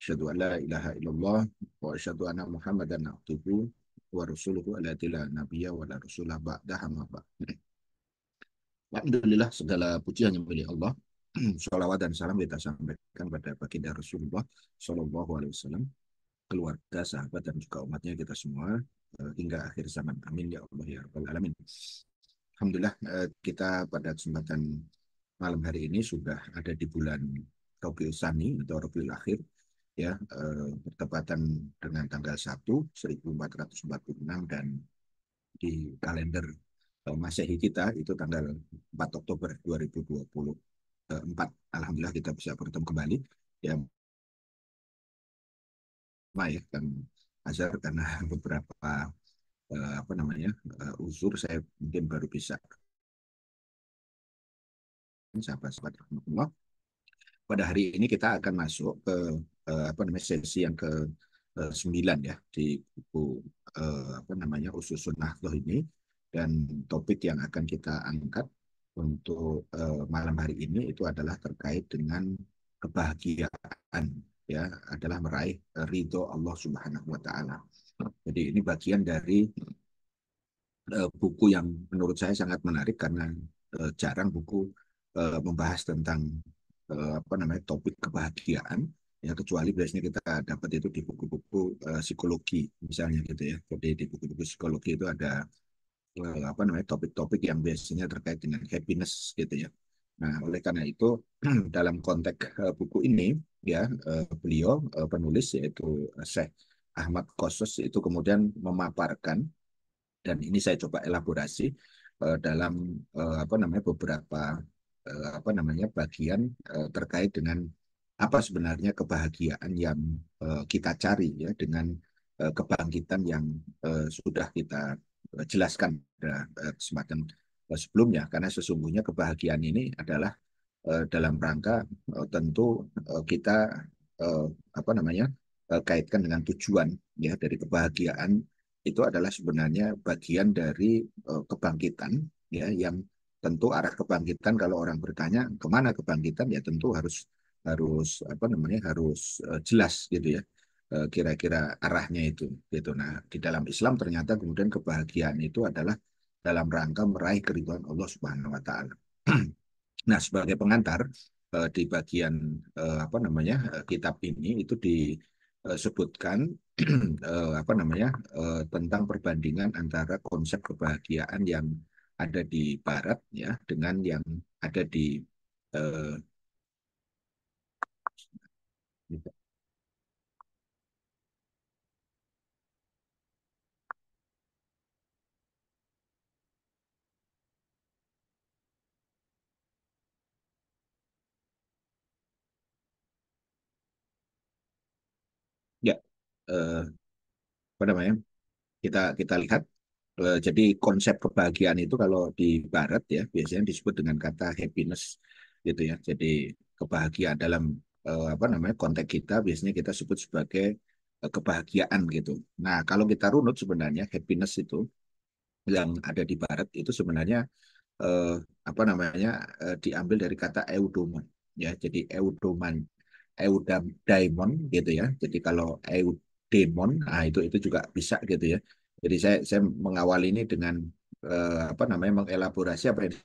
Asyhadu an la ilaha illallah wa asyhadu anna Muhammadan abduhu wa rasuluhu alladzi la nabiyya wa la rasulah ba'dah amma ba'd. Alhamdulillah segala puji hanya milik Allah. Shalawat dan salam kita sampaikan pada baginda Rasulullah Shallallahu Alaihi Wasallam, keluarga, sahabat dan juga umatnya kita semua hingga akhir zaman. Amin ya Allah ya Rabbal Alamin. Alhamdulillah kita pada kesempatan malam hari ini sudah ada di bulan Rabiul Tsani atau Rabiul Akhir ya, bertepatan dengan tanggal 1 1446 dan di kalender Masehi kita itu tanggal 4 Oktober 2024. Alhamdulillah kita bisa bertemu kembali ya, ya kan Azhar, karena beberapa uzur saya mungkin baru bisa. Sahabat-sahabat rahmatullah, pada hari ini kita akan masuk ke sesi yang ke 9 ya di buku Usus Sunnah ini, dan topik yang akan kita angkat untuk malam hari ini itu adalah terkait dengan kebahagiaan ya, adalah meraih ridho Allah Subhanahu wa taala. Jadi ini bagian dari buku yang menurut saya sangat menarik karena jarang buku membahas tentang topik kebahagiaan ya, kecuali biasanya kita dapat itu di buku-buku psikologi misalnya gitu ya. Jadi di buku-buku psikologi itu ada topik-topik yang biasanya terkait dengan happiness gitu ya. Nah, oleh karena itu dalam konteks buku ini ya, beliau penulis yaitu Syekh Ahmad Qussos itu kemudian memaparkan, dan ini saya coba elaborasi dalam beberapa bagian terkait dengan apa sebenarnya kebahagiaan yang kita cari ya, dengan kebangkitan yang sudah kita jelaskan pada kesempatan sebelumnya, karena sesungguhnya kebahagiaan ini adalah dalam rangka tentu kita uh, kaitkan dengan tujuan ya dari kebahagiaan. Itu adalah sebenarnya bagian dari kebangkitan ya, yang tentu arah kebangkitan, kalau orang bertanya kemana kebangkitan ya tentu harus harus harus jelas gitu ya, kira-kira arahnya itu gitu. Nah, di dalam Islam ternyata kemudian kebahagiaan itu adalah dalam rangka meraih keridhaan Allah Subhanahu wa taala. Nah, sebagai pengantar di bagian kitab ini itu disebutkan tentang perbandingan antara konsep kebahagiaan yang ada di Barat ya dengan yang ada di eh, ya eh, apa namanya kita kita lihat. Jadi konsep kebahagiaan itu kalau di Barat ya biasanya disebut dengan kata happiness gitu ya. Jadi kebahagiaan dalam konteks kita biasanya kita sebut sebagai kebahagiaan gitu. Nah, kalau kita runut sebenarnya happiness itu yang ada di Barat itu sebenarnya eh, diambil dari kata eudaimon ya. Jadi eudaimon gitu ya. Jadi kalau eudaimon, nah itu juga bisa gitu ya. Jadi saya mengawali ini dengan mengelaborasi apa yang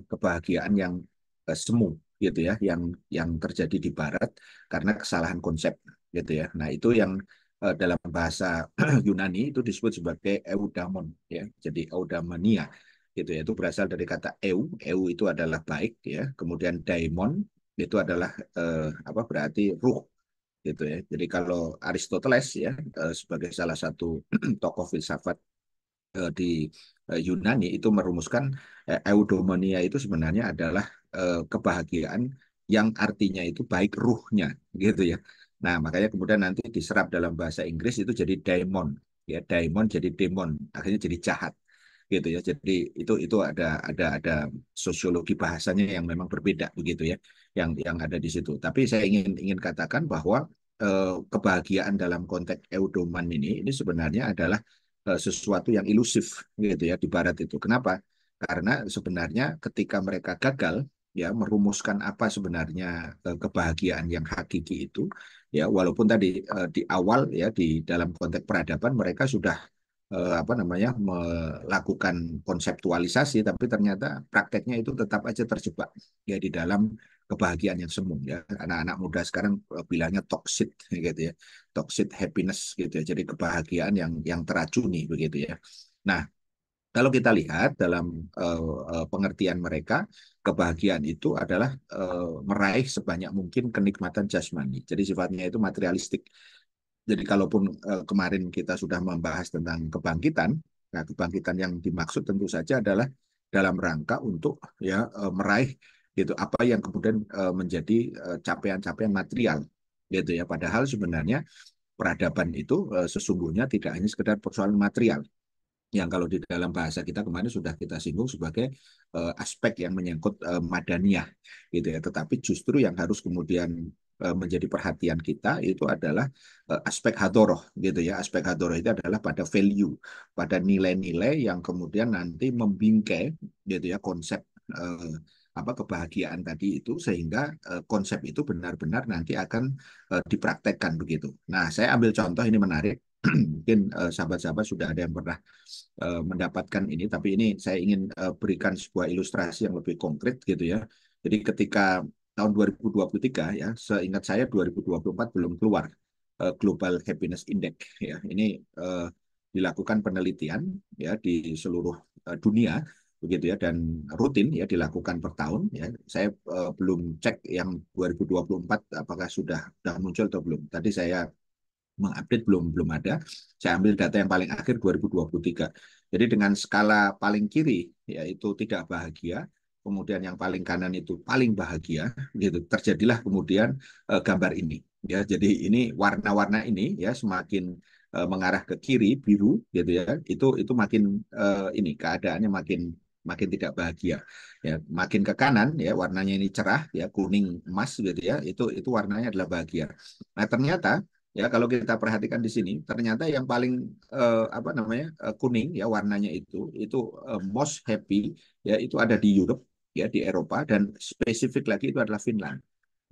kebahagiaan yang semu gitu ya, yang terjadi di Barat karena kesalahan konsep gitu ya. Nah, itu yang dalam bahasa Yunani itu disebut sebagai eudaimon ya. Jadi eudaimonia gitu ya. Itu berasal dari kata eu itu adalah baik ya. Kemudian daimon itu adalah berarti ruh gitu ya. Jadi kalau Aristoteles ya, sebagai salah satu tokoh filsafat di Yunani itu merumuskan eudaimonia itu sebenarnya adalah kebahagiaan yang artinya itu baik ruhnya gitu ya. Nah, makanya kemudian nanti diserap dalam bahasa Inggris itu jadi daimon ya, daimon jadi demon, akhirnya jadi jahat gitu ya. Jadi itu ada sosiologi bahasanya yang memang berbeda begitu ya, yang ada di situ. Tapi saya ingin katakan bahwa kebahagiaan dalam konteks eudoman ini sebenarnya adalah sesuatu yang ilusif gitu ya di Barat itu. Kenapa? Karena sebenarnya ketika mereka gagal ya merumuskan apa sebenarnya kebahagiaan yang hakiki itu, ya walaupun tadi di awal ya di dalam konteks peradaban mereka sudah apa namanya melakukan konseptualisasi, tapi ternyata prakteknya itu tetap aja terjebak ya di dalam kebahagiaan yang semu ya. Anak-anak muda sekarang bilangnya toxic gitu ya, toxic happiness gitu ya, jadi kebahagiaan yang teracuni begitu ya. Nah, kalau kita lihat dalam pengertian mereka, kebahagiaan itu adalah meraih sebanyak mungkin kenikmatan jasmani. Jadi sifatnya itu materialistik. Jadi kalaupun kemarin kita sudah membahas tentang kebangkitan, nah kebangkitan yang dimaksud tentu saja adalah dalam rangka untuk ya meraih gitu apa yang kemudian menjadi capaian-capaian material gitu ya. Padahal sebenarnya peradaban itu sesungguhnya tidak hanya sekedar persoalan material, yang kalau di dalam bahasa kita kemarin sudah kita singgung sebagai aspek yang menyangkut madaniyah gitu ya. Tetapi justru yang harus kemudian menjadi perhatian kita itu adalah aspek hadoroh gitu ya. Aspek hadoroh itu adalah pada value, pada nilai-nilai yang kemudian nanti membingkai gitu ya konsep apa kebahagiaan tadi itu, sehingga konsep itu benar-benar nanti akan dipraktekkan begitu. Nah, saya ambil contoh ini menarik. Mungkin sahabat-sahabat sudah ada yang pernah mendapatkan ini, tapi ini saya ingin berikan sebuah ilustrasi yang lebih konkret gitu ya. Jadi ketika tahun 2023 ya, seingat saya 2024 belum keluar Global Happiness Index ya. Ini dilakukan penelitian ya di seluruh dunia begitu ya, dan rutin ya dilakukan per tahun ya. Saya belum cek yang 2024 apakah sudah muncul atau belum. Tadi saya mengupdate belum ada. Saya ambil data yang paling akhir 2023. Jadi dengan skala paling kiri yaitu tidak bahagia, kemudian yang paling kanan itu paling bahagia, gitu. Terjadilah kemudian gambar ini. Ya, jadi ini warna-warna ini ya semakin mengarah ke kiri biru gitu ya. Itu makin ini keadaannya makin makin tidak bahagia. Ya, makin ke kanan ya warnanya ini cerah ya kuning emas gitu ya. Itu warnanya adalah bahagia. Nah, ternyata ya, kalau kita perhatikan di sini, ternyata yang paling apa namanya kuning ya warnanya itu most happy ya itu ada di Europe ya di Eropa, dan spesifik lagi itu adalah Finland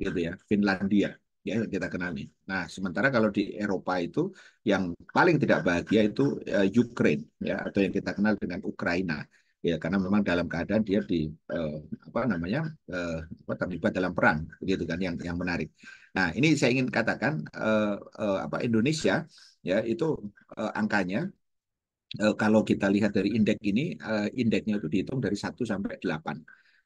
gitu ya, Finlandia ya yang kita kenali. Nah, sementara kalau di Eropa itu yang paling tidak bahagia itu Ukraine ya atau yang kita kenal dengan Ukraina ya, karena memang dalam keadaan dia di eh, apa namanya terlibat dalam perang gitu kan yang menarik. Nah, ini saya ingin katakan apa Indonesia ya itu angkanya kalau kita lihat dari indeks ini, indeksnya itu dihitung dari 1 sampai 8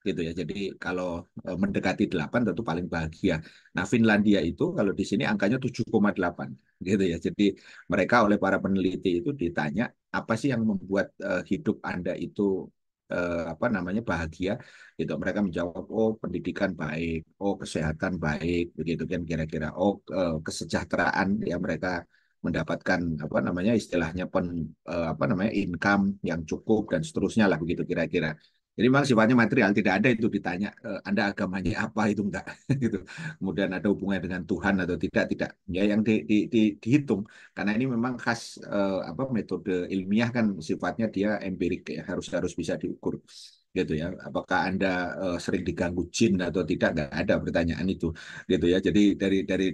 gitu ya. Jadi kalau mendekati 8 tentu paling bahagia. Nah, Finlandia itu kalau di sini angkanya 7,8 gitu ya. Jadi mereka oleh para peneliti itu ditanya apa sih yang membuat hidup Anda itu apa namanya bahagia gitu. Mereka menjawab, oh pendidikan baik, oh kesehatan baik begitu kan kira-kira, oh kesejahteraan ya mereka mendapatkan apa namanya istilahnya apa namanya income yang cukup dan seterusnya lah begitu kira-kira. Jadi memang sifatnya material, tidak ada itu ditanya Anda agamanya apa itu enggak gitu. Kemudian ada hubungannya dengan Tuhan atau tidak. Ya yang dihitung karena ini memang khas apa metode ilmiah kan sifatnya dia empirik ya, harus harus bisa diukur gitu ya. Apakah Anda sering diganggu jin atau tidak? Nggak ada pertanyaan itu gitu ya. Jadi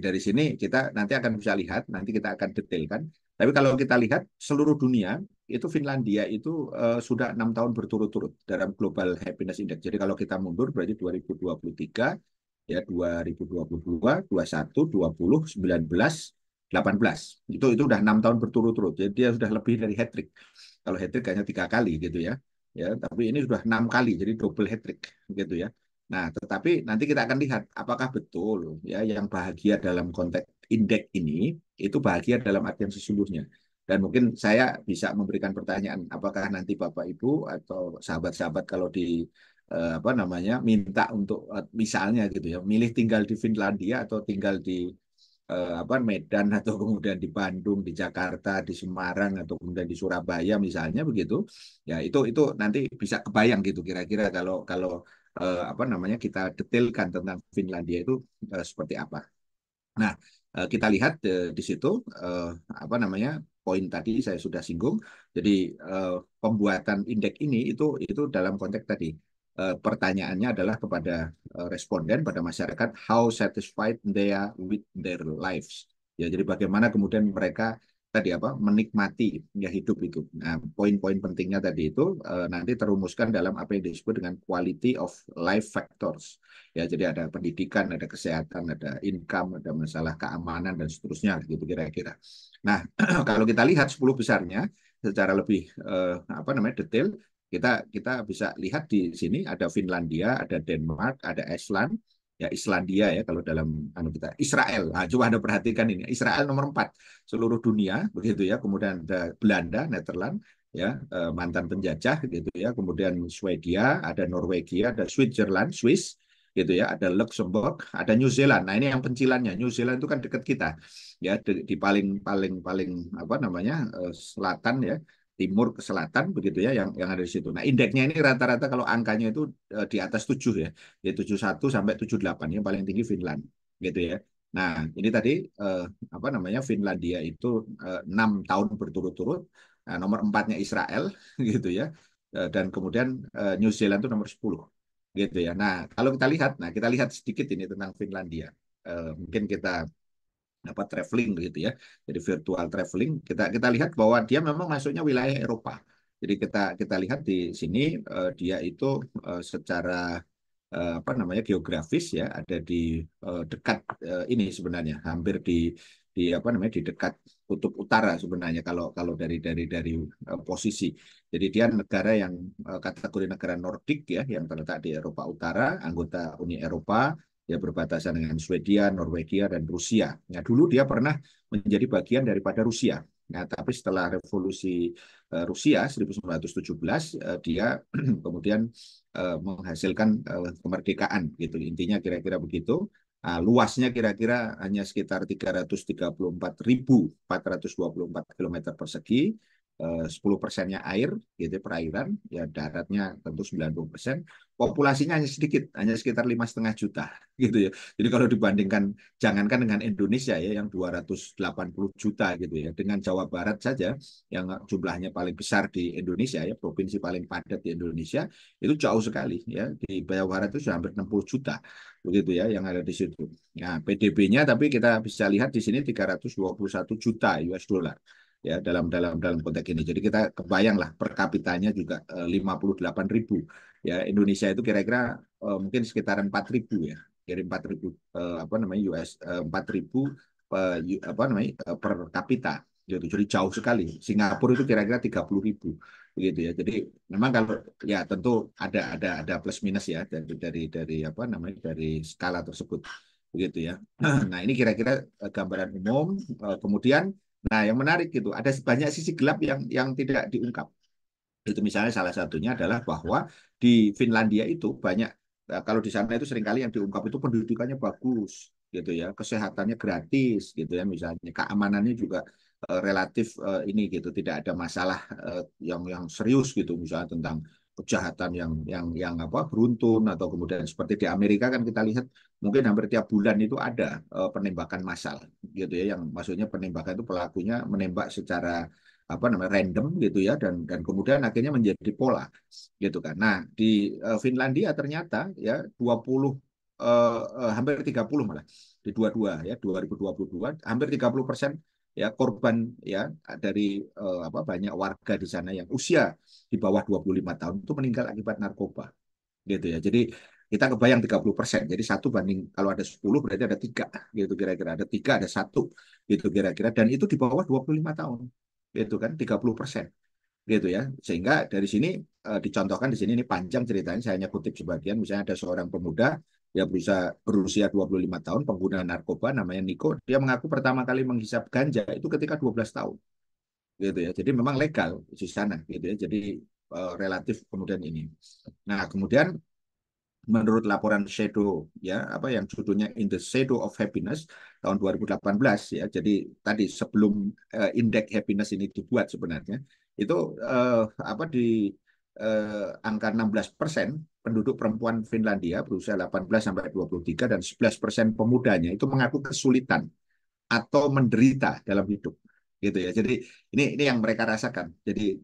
dari sini kita nanti akan bisa lihat, nanti kita akan detailkan. Tapi kalau kita lihat seluruh dunia itu Finlandia itu sudah 6 tahun berturut-turut dalam Global Happiness Index. Jadi kalau kita mundur berarti 2023 ya 2022, 21, 20, 19, 18. Itu udah 6 tahun berturut-turut. Jadi dia sudah lebih dari hat trick. Kalau hat trick hanya 3 kali gitu ya. Ya, tapi ini sudah 6 kali, jadi double hat trick gitu ya. Nah, tetapi nanti kita akan lihat apakah betul ya yang bahagia dalam konteks indeks ini itu bahagia dalam artian sesungguhnya. Dan mungkin saya bisa memberikan pertanyaan, apakah nanti Bapak Ibu atau sahabat-sahabat kalau di apa namanya minta untuk misalnya gitu ya, milih tinggal di Finlandia atau tinggal di apa Medan atau kemudian di Bandung, di Jakarta, di Semarang atau kemudian di Surabaya misalnya begitu. Ya, itu nanti bisa kebayang gitu kira-kira kalau kalau apa namanya kita detailkan tentang Finlandia itu seperti apa. Nah, kita lihat di situ eh, apa namanya poin tadi saya sudah singgung. Jadi pembuatan indeks ini itu dalam konteks tadi. pertanyaannya adalah kepada responden, pada masyarakat, how satisfied they are with their lives. Ya, jadi bagaimana kemudian mereka tadi apa menikmati ya hidup itu. Nah, poin-poin pentingnya tadi itu nanti terumuskan dalam apa yang disebut dengan quality of life factors. Ya, jadi ada pendidikan, ada kesehatan, ada income, ada masalah keamanan dan seterusnya gitu kira-kira. Nah, kalau kita lihat 10 besarnya secara lebih apa namanya detail, kita kita bisa lihat di sini ada Finlandia, ada Denmark, ada Iceland, ya Islandia ya kalau dalam kita Israel. Nah, coba Anda perhatikan ini. Israel nomor 4 seluruh dunia begitu ya. Kemudian ada Belanda, Netherlands ya, mantan penjajah gitu ya. Kemudian Swedia, ada Norwegia, ada Switzerland, Swiss gitu ya, ada Luxembourg, ada New Zealand. Nah, ini yang pencilannya. New Zealand itu kan dekat kita. Ya, di paling paling paling apa namanya? Selatan ya, timur ke selatan begitu ya yang ada di situ. Nah, indeksnya ini rata-rata kalau angkanya itu di atas 7 ya. Ya 71 sampai 78 yang paling tinggi Finland gitu ya. Nah, ini tadi apa namanya Finlandia itu 6 tahun berturut-turut. Nah, nomor empatnya Israel gitu ya. Dan kemudian New Zealand itu nomor 10 gitu ya. Nah, kalau kita lihat sedikit ini tentang Finlandia. Mungkin kita apa traveling gitu ya. Jadi virtual traveling kita kita lihat bahwa dia memang masuknya wilayah Eropa. Jadi kita lihat di sini dia itu secara apa namanya geografis ya ada di dekat ini sebenarnya hampir di apa namanya di dekat kutub utara sebenarnya kalau kalau dari posisi. Jadi dia negara yang kategori negara Nordik ya yang terletak di Eropa Utara, anggota Uni Eropa, ya berbatasan dengan Swedia, Norwegia dan Rusia. Nah, dulu dia pernah menjadi bagian daripada Rusia. Nah, tapi setelah revolusi Rusia 1917 dia kemudian menghasilkan kemerdekaan gitu. Intinya kira-kira begitu. Nah, luasnya kira-kira hanya sekitar 334.424 km persegi, 10%-nya air, gitu perairan, ya daratnya tentu 90%. Populasinya hanya sedikit, hanya sekitar 5,5 juta, gitu ya. Jadi kalau dibandingkan, jangankan dengan Indonesia ya, yang 280 juta gitu ya, dengan Jawa Barat saja, yang jumlahnya paling besar di Indonesia ya, provinsi paling padat di Indonesia, itu jauh sekali ya. Di Jawa Barat itu sudah hampir 60 juta begitu ya yang ada di situ. Nah, PDB-nya tapi kita bisa lihat di sini 321 juta US dollar ya dalam konteks ini. Jadi kita kebayang lah per kapitanya juga 58.000 ya. Indonesia itu kira-kira mungkin sekitar 4.000 ya. Jadi 4.000 apa namanya US 4.000 apa namanya per kapita gitu. Jadi jauh sekali. Singapura itu kira-kira 30.000 begitu ya. Jadi memang kalau ya tentu ada plus minus ya dari apa namanya dari skala tersebut begitu ya. Nah, ini kira-kira gambaran umum. Kemudian nah yang menarik gitu ada banyak sisi gelap yang tidak diungkap. Itu misalnya salah satunya adalah bahwa di Finlandia itu banyak kalau di sana itu seringkali yang diungkap itu pendidikannya bagus gitu ya, kesehatannya gratis gitu ya, misalnya keamanannya juga relatif ini gitu, tidak ada masalah yang serius gitu, misalnya tentang kejahatan yang apa beruntun atau kemudian seperti di Amerika kan kita lihat mungkin hampir tiap bulan itu ada penembakan massal gitu ya, yang maksudnya penembakan itu pelakunya menembak secara apa namanya random gitu ya dan kemudian akhirnya menjadi pola gitu kan. Nah, di Finlandia ternyata ya 20 hampir 30 malah di dua ya 2022 hampir 30% ya korban ya dari apa banyak warga di sana yang usia di bawah 25 tahun itu meninggal akibat narkoba gitu ya. Jadi kita kebayang 30%. Jadi satu banding kalau ada 10 berarti ada tiga gitu kira-kira. Ada tiga, ada satu gitu kira-kira. Dan itu di bawah 25 tahun gitu kan 30% gitu ya. Sehingga dari sini dicontohkan di sini ini panjang ceritanya saya hanya kutip sebagian misalnya ada seorang pemuda dia berusia 25 tahun pengguna narkoba namanya Niko dia mengaku pertama kali menghisap ganja itu ketika 12 tahun gitu ya. Jadi memang legal di sana gitu ya. Jadi relatif kemudian ini. Nah, kemudian menurut laporan Shadow ya apa yang judulnya In the Shadow of Happiness tahun 2018 ya jadi tadi sebelum indeks happiness ini dibuat sebenarnya itu apa di angka 16% penduduk perempuan Finlandia berusia 18 sampai 23 dan 11% pemudanya itu mengaku kesulitan atau menderita dalam hidup gitu ya. Jadi ini yang mereka rasakan. Jadi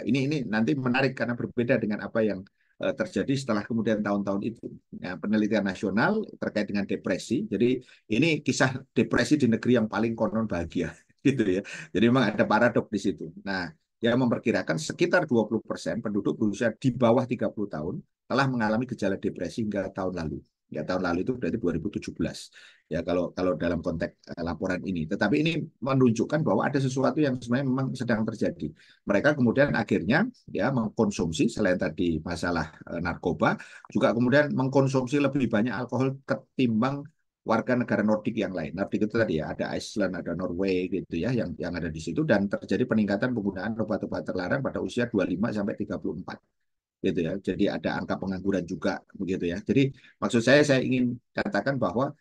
ini nanti menarik karena berbeda dengan apa yang terjadi setelah kemudian tahun-tahun itu. Nah, penelitian nasional terkait dengan depresi. Jadi ini kisah depresi di negeri yang paling konon bahagia, gitu ya. Jadi memang ada paradok di situ. Nah, yang memperkirakan sekitar 20% penduduk berusia di bawah 30 tahun telah mengalami gejala depresi hingga tahun lalu. Ya, tahun lalu itu berarti 2017. Ya, kalau kalau dalam konteks laporan ini. Tetapi ini menunjukkan bahwa ada sesuatu yang sebenarnya memang sedang terjadi. Mereka kemudian akhirnya ya mengkonsumsi selain tadi masalah narkoba, juga kemudian mengkonsumsi lebih banyak alkohol ketimbang warga negara Nordik yang lain. Nordik itu tadi ya, ada Iceland, ada Norway gitu ya, yang ada di situ, dan terjadi peningkatan penggunaan obat-obat terlarang pada usia 25 sampai 34 gitu ya. Jadi ada angka pengangguran juga begitu ya. Jadi maksud saya ingin katakan bahwa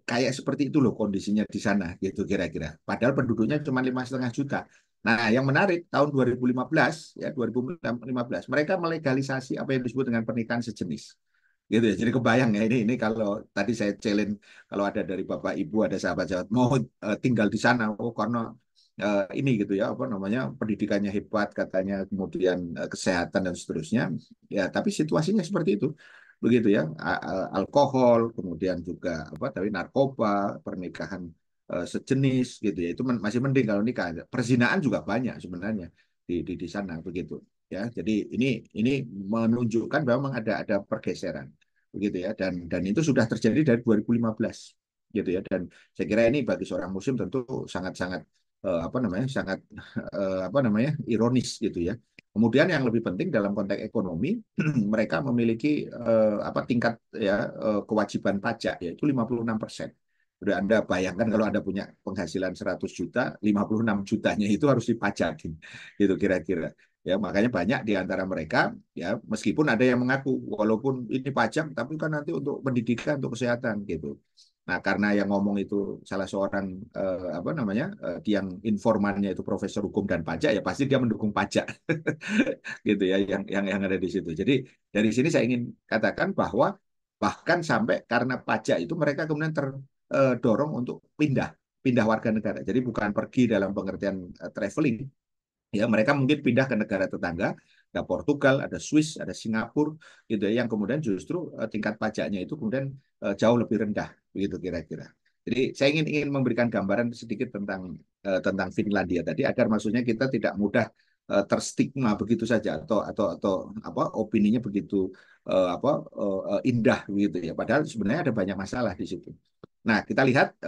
kayak seperti itu loh kondisinya di sana gitu kira-kira. Padahal penduduknya cuma 5,5 juta. Nah, yang menarik tahun 2015 ya 2015 mereka melegalisasi apa yang disebut dengan pernikahan sejenis. Gitu ya. Jadi kebayang ya ini kalau tadi saya challenge kalau ada dari Bapak Ibu ada sahabat-sahabat mau tinggal di sana oh karena ini gitu ya apa namanya pendidikannya hebat katanya kemudian kesehatan dan seterusnya ya tapi situasinya seperti itu begitu ya alkohol kemudian juga apa tapi narkoba pernikahan sejenis gitu ya itu masih mending kalau nikah perzinaan juga banyak sebenarnya di sana begitu ya jadi ini menunjukkan bahwa memang ada pergeseran begitu ya dan itu sudah terjadi dari 2015 gitu ya dan saya kira ini bagi seorang muslim tentu sangat-sangat apa namanya sangat apa namanya ironis gitu ya. Kemudian yang lebih penting dalam konteks ekonomi mereka memiliki apa tingkat ya kewajiban pajak yaitu 56%. Udah Anda bayangkan kalau Anda punya penghasilan 100 juta, 56 jutanya itu harus dipajakin gitu kira-kira. Ya, makanya banyak di antara mereka ya meskipun ada yang mengaku walaupun ini pajak tapi kan nanti untuk pendidikan, untuk kesehatan gitu. Nah, karena yang ngomong itu salah seorang apa namanya yang informannya itu profesor hukum dan pajak ya pasti dia mendukung pajak gitu ya yang ada di situ. Jadi dari sini saya ingin katakan bahwa bahkan sampai karena pajak itu mereka kemudian terdorong untuk pindah warga negara. Jadi bukan pergi dalam pengertian traveling, ya mereka mungkin pindah ke negara tetangga, ada Portugal, ada Swiss, ada Singapura, gitu ya, yang kemudian justru tingkat pajaknya itu kemudian jauh lebih rendah, begitu kira-kira. Jadi saya ingin memberikan gambaran sedikit tentang Finlandia tadi agar maksudnya kita tidak mudah terstigma begitu saja atau apa opininya begitu apa indah begitu ya. Padahal sebenarnya ada banyak masalah di situ. Nah, kita lihat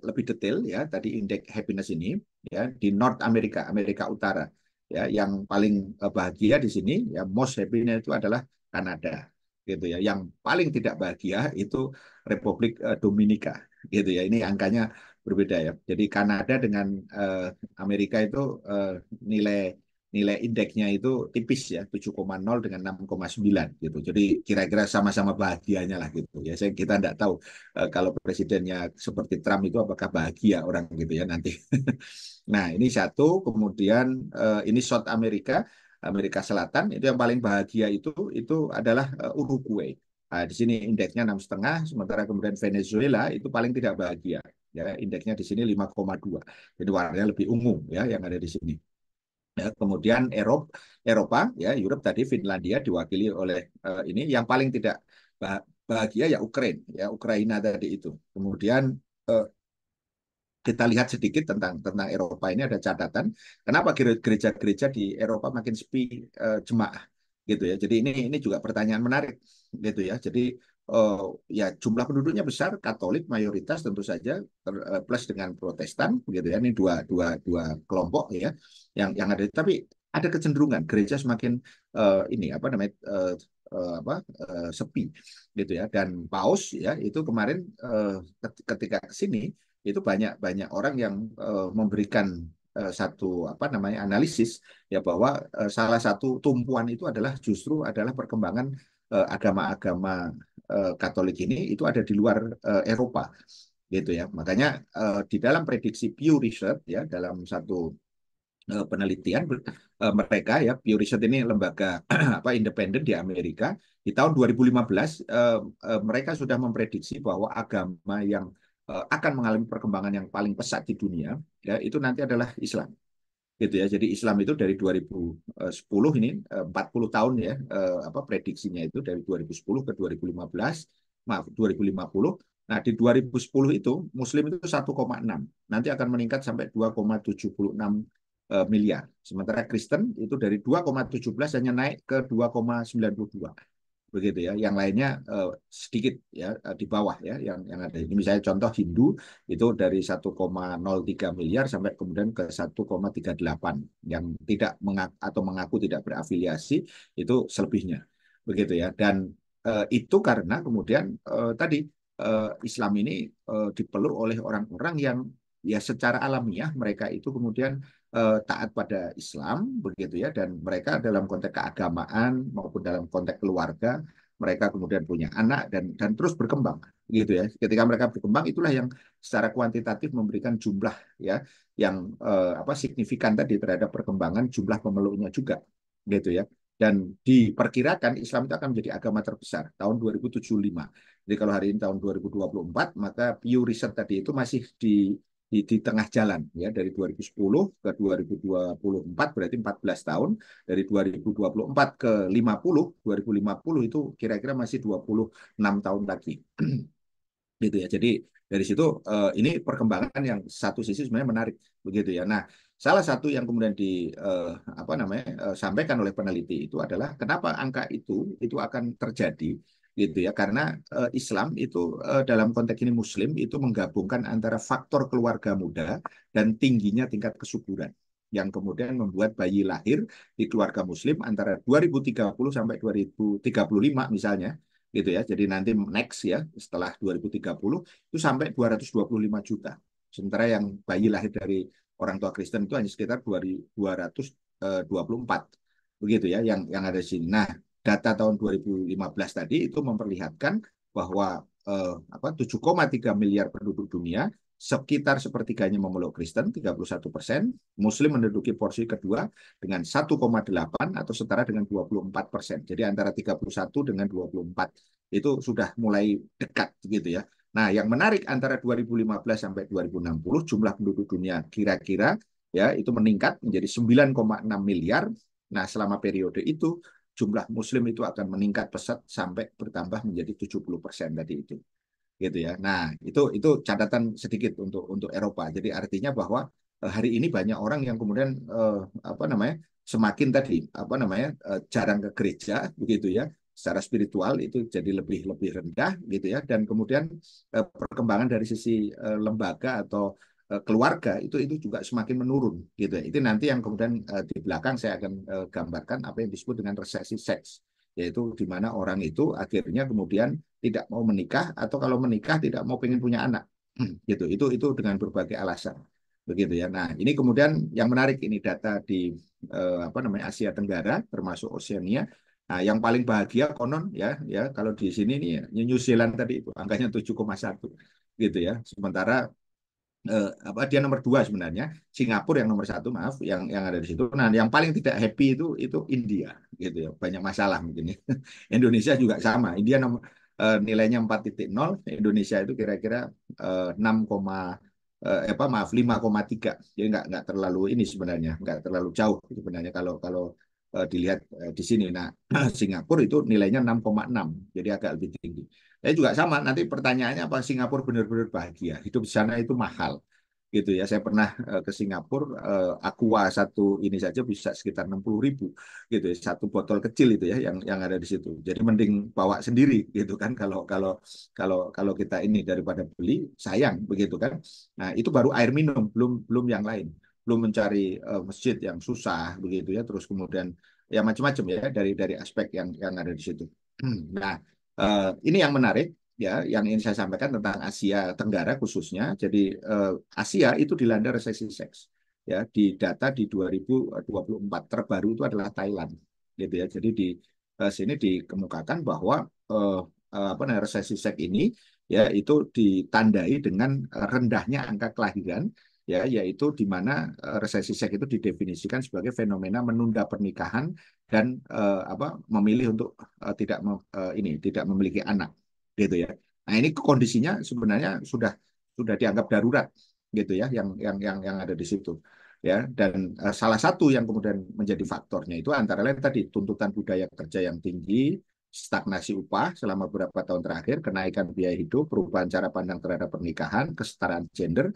lebih detail ya tadi indeks happiness ini ya di North America, Amerika Utara ya yang paling bahagia di sini ya most happy-nya itu adalah Kanada gitu ya. Yang paling tidak bahagia itu Republik Dominika gitu ya. Ini angkanya berbeda ya. Jadi Kanada dengan Amerika itu nilai nilai indeksnya itu tipis ya 7,0 dengan 6,9 gitu. Jadi kira-kira sama-sama bahagianya lah gitu ya. Kita tidak tahu kalau presidennya seperti Trump itu apakah bahagia orang gitu ya nanti. Nah, ini satu, kemudian ini South America, Amerika Selatan itu yang paling bahagia itu adalah Uruguay. Nah, di sini indeksnya 6,5, sementara kemudian Venezuela itu paling tidak bahagia. Ya, indeksnya di sini 5,2. Jadi warnanya lebih ungu ya yang ada di sini. Ya, kemudian Eropa, ya Europe tadi Finlandia diwakili oleh ini yang paling tidak bahagia ya Ukraina, ya Ukraina tadi itu. Kemudian eh, kita lihat sedikit tentang Eropa ini ada catatan kenapa gereja-gereja di Eropa makin sepi jemaah gitu ya. Jadi ini juga pertanyaan menarik gitu ya. Jadi eh, ya jumlah penduduknya besar Katolik mayoritas tentu saja plus dengan Protestan gitu ya. Ini dua kelompok ya yang ada tapi ada kecenderungan gereja semakin ini apa namanya apa sepi gitu ya dan paus ya itu kemarin ketika ke sini itu banyak banyak orang yang memberikan satu apa namanya analisis ya bahwa salah satu tumpuan itu adalah justru adalah perkembangan agama-agama Katolik ini itu ada di luar Eropa gitu ya makanya di dalam prediksi Pew Research ya dalam satu penelitian mereka ya Pew Research ini lembaga apa independen di Amerika di tahun 2015 mereka sudah memprediksi bahwa agama yang akan mengalami perkembangan yang paling pesat di dunia ya itu nanti adalah Islam gitu ya. Jadi Islam itu dari 2010 ini 40 tahun ya, apa prediksinya itu dari 2010 ke 2015, maaf 2050. Nah, di 2010 itu Muslim itu 1,6, nanti akan meningkat sampai 2,76 miliar. Sementara Kristen itu dari 2,17 hanya naik ke 2,92, begitu ya. Yang lainnya sedikit ya, di bawah ya, yang ada ini misalnya contoh Hindu itu dari 1,03 miliar sampai kemudian ke 1,38, yang tidak mengaku atau mengaku tidak berafiliasi itu selebihnya, begitu ya. Dan itu karena kemudian tadi Islam ini dipeluk oleh orang-orang yang ya secara alamiah mereka itu kemudian taat pada Islam, begitu ya, dan mereka dalam konteks keagamaan maupun dalam konteks keluarga mereka kemudian punya anak dan terus berkembang, gitu ya. Ketika mereka berkembang itulah yang secara kuantitatif memberikan jumlah ya yang apa signifikan tadi terhadap perkembangan jumlah pemeluknya juga, gitu ya. Dan diperkirakan Islam itu akan menjadi agama terbesar tahun 2075. Jadi kalau hari ini tahun 2024, maka Pew Research tadi itu masih di tengah jalan ya, dari 2010 ke 2024 berarti 14 tahun, dari 2024 ke 50, 2050 itu kira-kira masih 26 tahun lagi. Gitu ya. Jadi dari situ ini perkembangan yang satu sisi sebenarnya menarik, begitu ya. Nah, salah satu yang kemudian apa namanya sampaikan oleh peneliti itu adalah kenapa angka itu akan terjadi, gitu ya. Karena Islam itu dalam konteks ini Muslim itu menggabungkan antara faktor keluarga muda dan tingginya tingkat kesuburan yang kemudian membuat bayi lahir di keluarga Muslim antara 2030 sampai 2035 misalnya, gitu ya. Jadi nanti next ya setelah 2030 itu sampai 225 juta. Sementara yang bayi lahir dari orang tua Kristen itu hanya sekitar 224. Begitu ya yang ada di sini. Nah, data tahun 2015 tadi itu memperlihatkan bahwa apa 7,3 miliar penduduk dunia sekitar sepertiganya memeluk Kristen 31%, Muslim menduduki porsi kedua dengan 1,8 atau setara dengan 24%. Jadi antara 31 dengan 24 itu sudah mulai dekat gitu ya. Nah, yang menarik antara 2015 sampai 2060 jumlah penduduk dunia kira-kira ya itu meningkat menjadi 9,6 miliar. Nah, selama periode itu jumlah muslim itu akan meningkat pesat sampai bertambah menjadi 70% tadi itu, gitu ya. Nah, itu catatan sedikit untuk Eropa. Jadi artinya bahwa hari ini banyak orang yang kemudian apa namanya semakin tadi apa namanya jarang ke gereja, begitu ya. Secara spiritual itu jadi lebih lebih rendah, gitu ya. Dan kemudian perkembangan dari sisi lembaga atau keluarga itu juga semakin menurun, gitu ya. Itu nanti yang kemudian di belakang saya akan gambarkan apa yang disebut dengan resesi seks, yaitu di mana orang itu akhirnya kemudian tidak mau menikah atau kalau menikah tidak mau pengen punya anak. Gitu. Itu dengan berbagai alasan. Begitu ya. Nah, ini kemudian yang menarik ini data di apa namanya Asia Tenggara termasuk Oceania. Nah, yang paling bahagia konon ya kalau di sini nih ya, New Zealand tadi itu angkanya 7,1 gitu ya. Sementara apa dia nomor dua sebenarnya, Singapura yang nomor satu, maaf, yang ada di situ. Nah, yang paling tidak happy itu India, gitu ya, banyak masalah mungkin ya. Indonesia juga sama, India nilainya 4,0, Indonesia itu kira-kira 6, apa maaf 5,3, jadi nggak terlalu ini sebenarnya, nggak terlalu jauh sebenarnya kalau kalau dilihat di sini. Nah, Singapura itu nilainya 6,6, jadi agak lebih tinggi. Saya juga sama, nanti pertanyaannya apa Singapura benar-benar bahagia? Hidup di sana itu mahal, gitu ya. Saya pernah ke Singapura, Aqua satu ini saja bisa sekitar 60.000, gitu ya. Satu botol kecil itu ya, yang ada di situ. Jadi mending bawa sendiri, gitu kan. Kalau kita ini daripada beli, sayang, begitu kan. Nah, itu baru air minum, belum belum yang lain. Belum mencari masjid yang susah, begitu ya. Terus kemudian ya macam-macam ya dari aspek yang ada di situ. Nah, ini yang menarik ya, yang ingin saya sampaikan tentang Asia Tenggara khususnya. Jadi Asia itu dilanda resesi seks. Ya, di data di 2024 terbaru itu adalah Thailand, gitu ya. Jadi di sini dikemukakan bahwa eh, apa namanya resesi seks ini ya itu ditandai dengan rendahnya angka kelahiran, ya, yaitu di mana resesi seks itu didefinisikan sebagai fenomena menunda pernikahan dan apa memilih untuk ini tidak memiliki anak, gitu ya. Nah, ini kondisinya sebenarnya sudah dianggap darurat, gitu ya, yang ada di situ. ya. Dan salah satu yang kemudian menjadi faktornya itu antara lain tadi tuntutan budaya kerja yang tinggi, stagnasi upah selama beberapa tahun terakhir, kenaikan biaya hidup, perubahan cara pandang terhadap pernikahan, kesetaraan gender,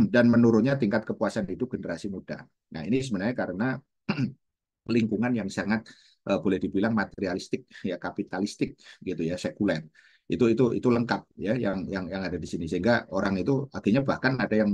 dan menurunnya tingkat kepuasan hidup generasi muda. Nah, ini sebenarnya karena lingkungan yang sangat boleh dibilang materialistik, ya kapitalistik gitu ya, sekuler. Itu lengkap ya yang ada di sini, sehingga orang itu akhirnya bahkan ada yang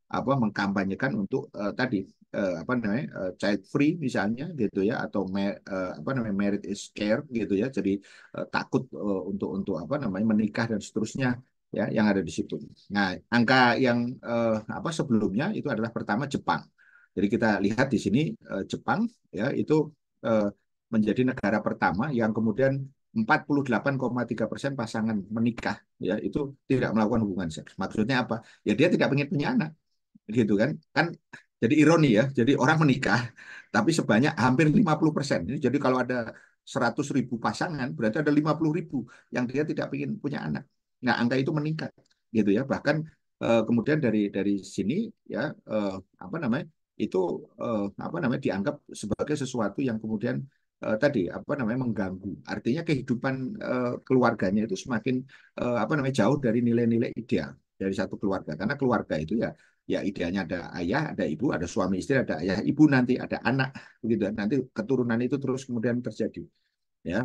mengkampanyekan untuk tadi apa namanya child free misalnya gitu ya, atau apa namanya marriage is care gitu ya, jadi takut untuk apa namanya menikah dan seterusnya ya, yang ada di situ. Nah, angka yang apa sebelumnya itu adalah pertama Jepang. Jadi kita lihat di sini Jepang ya itu eh, menjadi negara pertama yang kemudian 48,3% pasangan menikah ya itu tidak melakukan hubungan seks. Maksudnya apa? Ya dia tidak ingin punya anak gitu kan. Kan jadi ironi ya. Jadi orang menikah tapi sebanyak hampir 50%. Jadi kalau ada 100.000 pasangan berarti ada 50.000 yang dia tidak ingin punya anak. Nah, angka itu meningkat gitu ya. Bahkan kemudian dari sini ya apa namanya? Itu apa namanya dianggap sebagai sesuatu yang kemudian tadi apa namanya mengganggu. Artinya kehidupan keluarganya itu semakin apa namanya jauh dari nilai-nilai ideal dari satu keluarga. Karena keluarga itu ya idealnya ada ayah, ada ibu, ada suami istri, ada ayah, ibu, nanti ada anak, begitu. Nanti keturunan itu terus kemudian terjadi. Ya,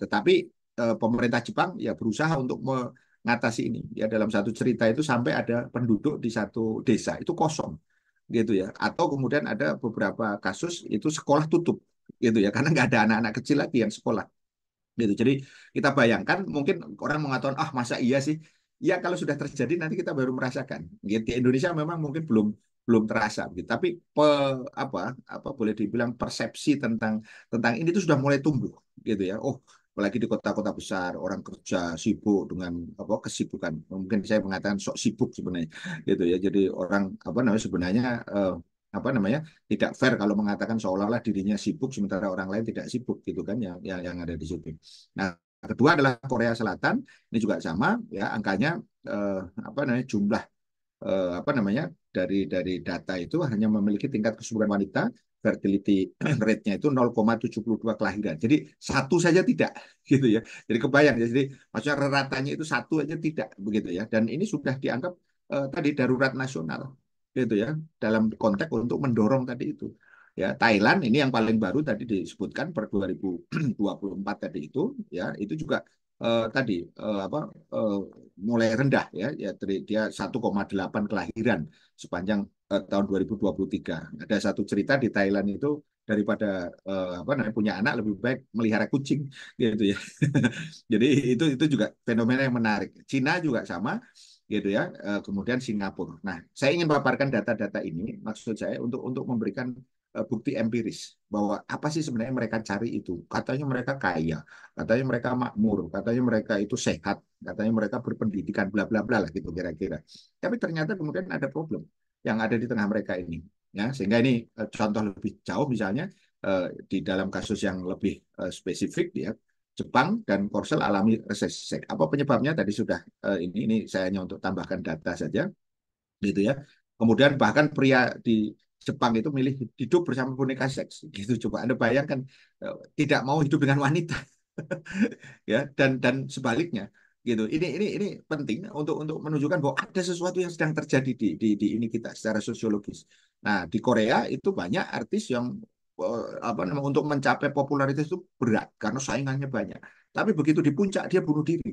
tetapi pemerintah Jepang ya berusaha untuk mengatasi ini. Ya dalam satu cerita itu sampai ada penduduk di satu desa itu kosong, gitu ya. Atau kemudian ada beberapa kasus itu sekolah tutup, gitu ya, karena nggak ada anak-anak kecil lagi yang sekolah gitu. Jadi kita bayangkan mungkin orang mengatakan ah masa iya sih? Ya kalau sudah terjadi nanti kita baru merasakan. Gitu. Di Indonesia memang mungkin belum belum terasa gitu. Tapi apa boleh dibilang persepsi tentang ini itu sudah mulai tumbuh gitu ya. Oh, apalagi di kota-kota besar orang kerja sibuk dengan apa kesibukan. Mungkin saya mengatakan sok sibuk sebenarnya gitu ya. Jadi orang apa namanya sebenarnya apa namanya tidak fair kalau mengatakan seolah-olah dirinya sibuk sementara orang lain tidak sibuk gitu kan yang ada di situ. Nah, kedua adalah Korea Selatan, ini juga sama ya angkanya eh, apa namanya jumlah apa namanya dari data itu hanya memiliki tingkat kesuburan wanita fertility rate-nya itu 0,72 kelahiran. Jadi satu saja tidak gitu ya. Jadi kebayang ya. Jadi maksudnya ratanya itu satu aja tidak begitu ya. Dan ini sudah dianggap tadi darurat nasional gitu ya dalam konteks untuk mendorong tadi itu. Ya, Thailand ini yang paling baru tadi disebutkan per 2024 tadi itu itu juga tadi apa eh, mulai rendah ya dia 1,8 kelahiran sepanjang tahun 2023. Ada satu cerita di Thailand itu daripada apa namanya punya anak lebih baik melihara kucing gitu ya. Jadi itu juga fenomena yang menarik. Cina juga sama gitu ya. Kemudian Singapura. Nah, saya ingin paparkan data-data ini maksud saya untuk memberikan bukti empiris bahwa apa sih sebenarnya mereka cari itu. Katanya mereka kaya, katanya mereka makmur, katanya mereka itu sehat, katanya mereka berpendidikan, bla bla bla lah gitu kira-kira. Tapi ternyata kemudian ada problem yang ada di tengah mereka ini. Ya, sehingga ini contoh lebih jauh misalnya di dalam kasus yang lebih spesifik ya, Jepang dan Korsel alami resesi. Apa penyebabnya tadi sudah ini saya hanya untuk tambahkan data saja gitu ya. Kemudian bahkan pria di Jepang itu milih hidup bersama boneka seks gitu. Coba Anda bayangkan tidak mau hidup dengan wanita ya dan sebaliknya gitu. Ini penting untuk menunjukkan bahwa ada sesuatu yang sedang terjadi di ini kita secara sosiologis. Nah, di Korea itu banyak artis yang apa namanya untuk mencapai popularitas itu berat karena saingannya banyak. Tapi begitu di puncak dia bunuh diri.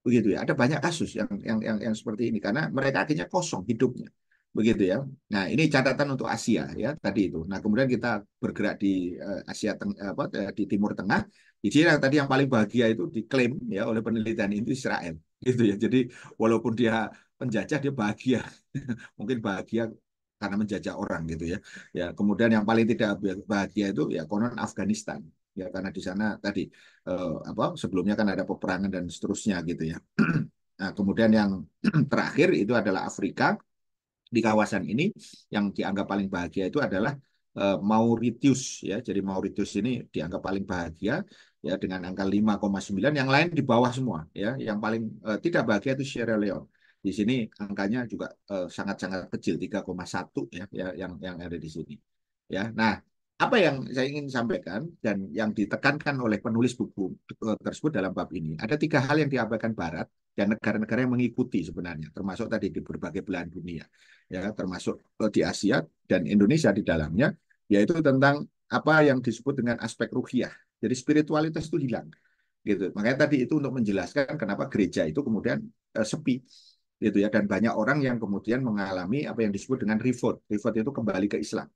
Begitu ya. Ada banyak kasus yang seperti ini karena mereka akhirnya kosong hidupnya. Begitu ya. Nah, ini catatan untuk Asia ya tadi itu. Nah, kemudian kita bergerak di Asia apa di Timur Tengah. Di sini yang tadi yang paling bahagia itu diklaim ya oleh penelitian itu Israel gitu ya. Jadi walaupun dia penjajah dia bahagia. Mungkin bahagia karena menjajah orang gitu ya. Ya, kemudian yang paling tidak bahagia itu ya konon Afghanistan. Ya karena di sana tadi apa sebelumnya kan ada peperangan dan seterusnya gitu ya. Nah, kemudian yang terakhir itu adalah Afrika di kawasan ini yang dianggap paling bahagia itu adalah Mauritius ya. Jadi Mauritius ini dianggap paling bahagia ya dengan angka 5,9, yang lain di bawah semua ya. Yang paling tidak bahagia itu Sierra Leone. Di sini angkanya juga sangat-sangat kecil, 3,1 ya, yang ada di sini. Ya, nah apa yang saya ingin sampaikan dan yang ditekankan oleh penulis buku tersebut dalam bab ini, ada 3 hal yang diabaikan Barat dan negara-negara yang mengikuti sebenarnya, termasuk tadi di berbagai belahan dunia, ya, termasuk di Asia dan Indonesia di dalamnya, yaitu tentang apa yang disebut dengan aspek ruhiyah. Jadi spiritualitas itu hilang, gitu. Makanya tadi itu untuk menjelaskan kenapa gereja itu kemudian sepi, gitu ya, dan banyak orang yang kemudian mengalami apa yang disebut dengan revolt. Revolt itu kembali ke Islam,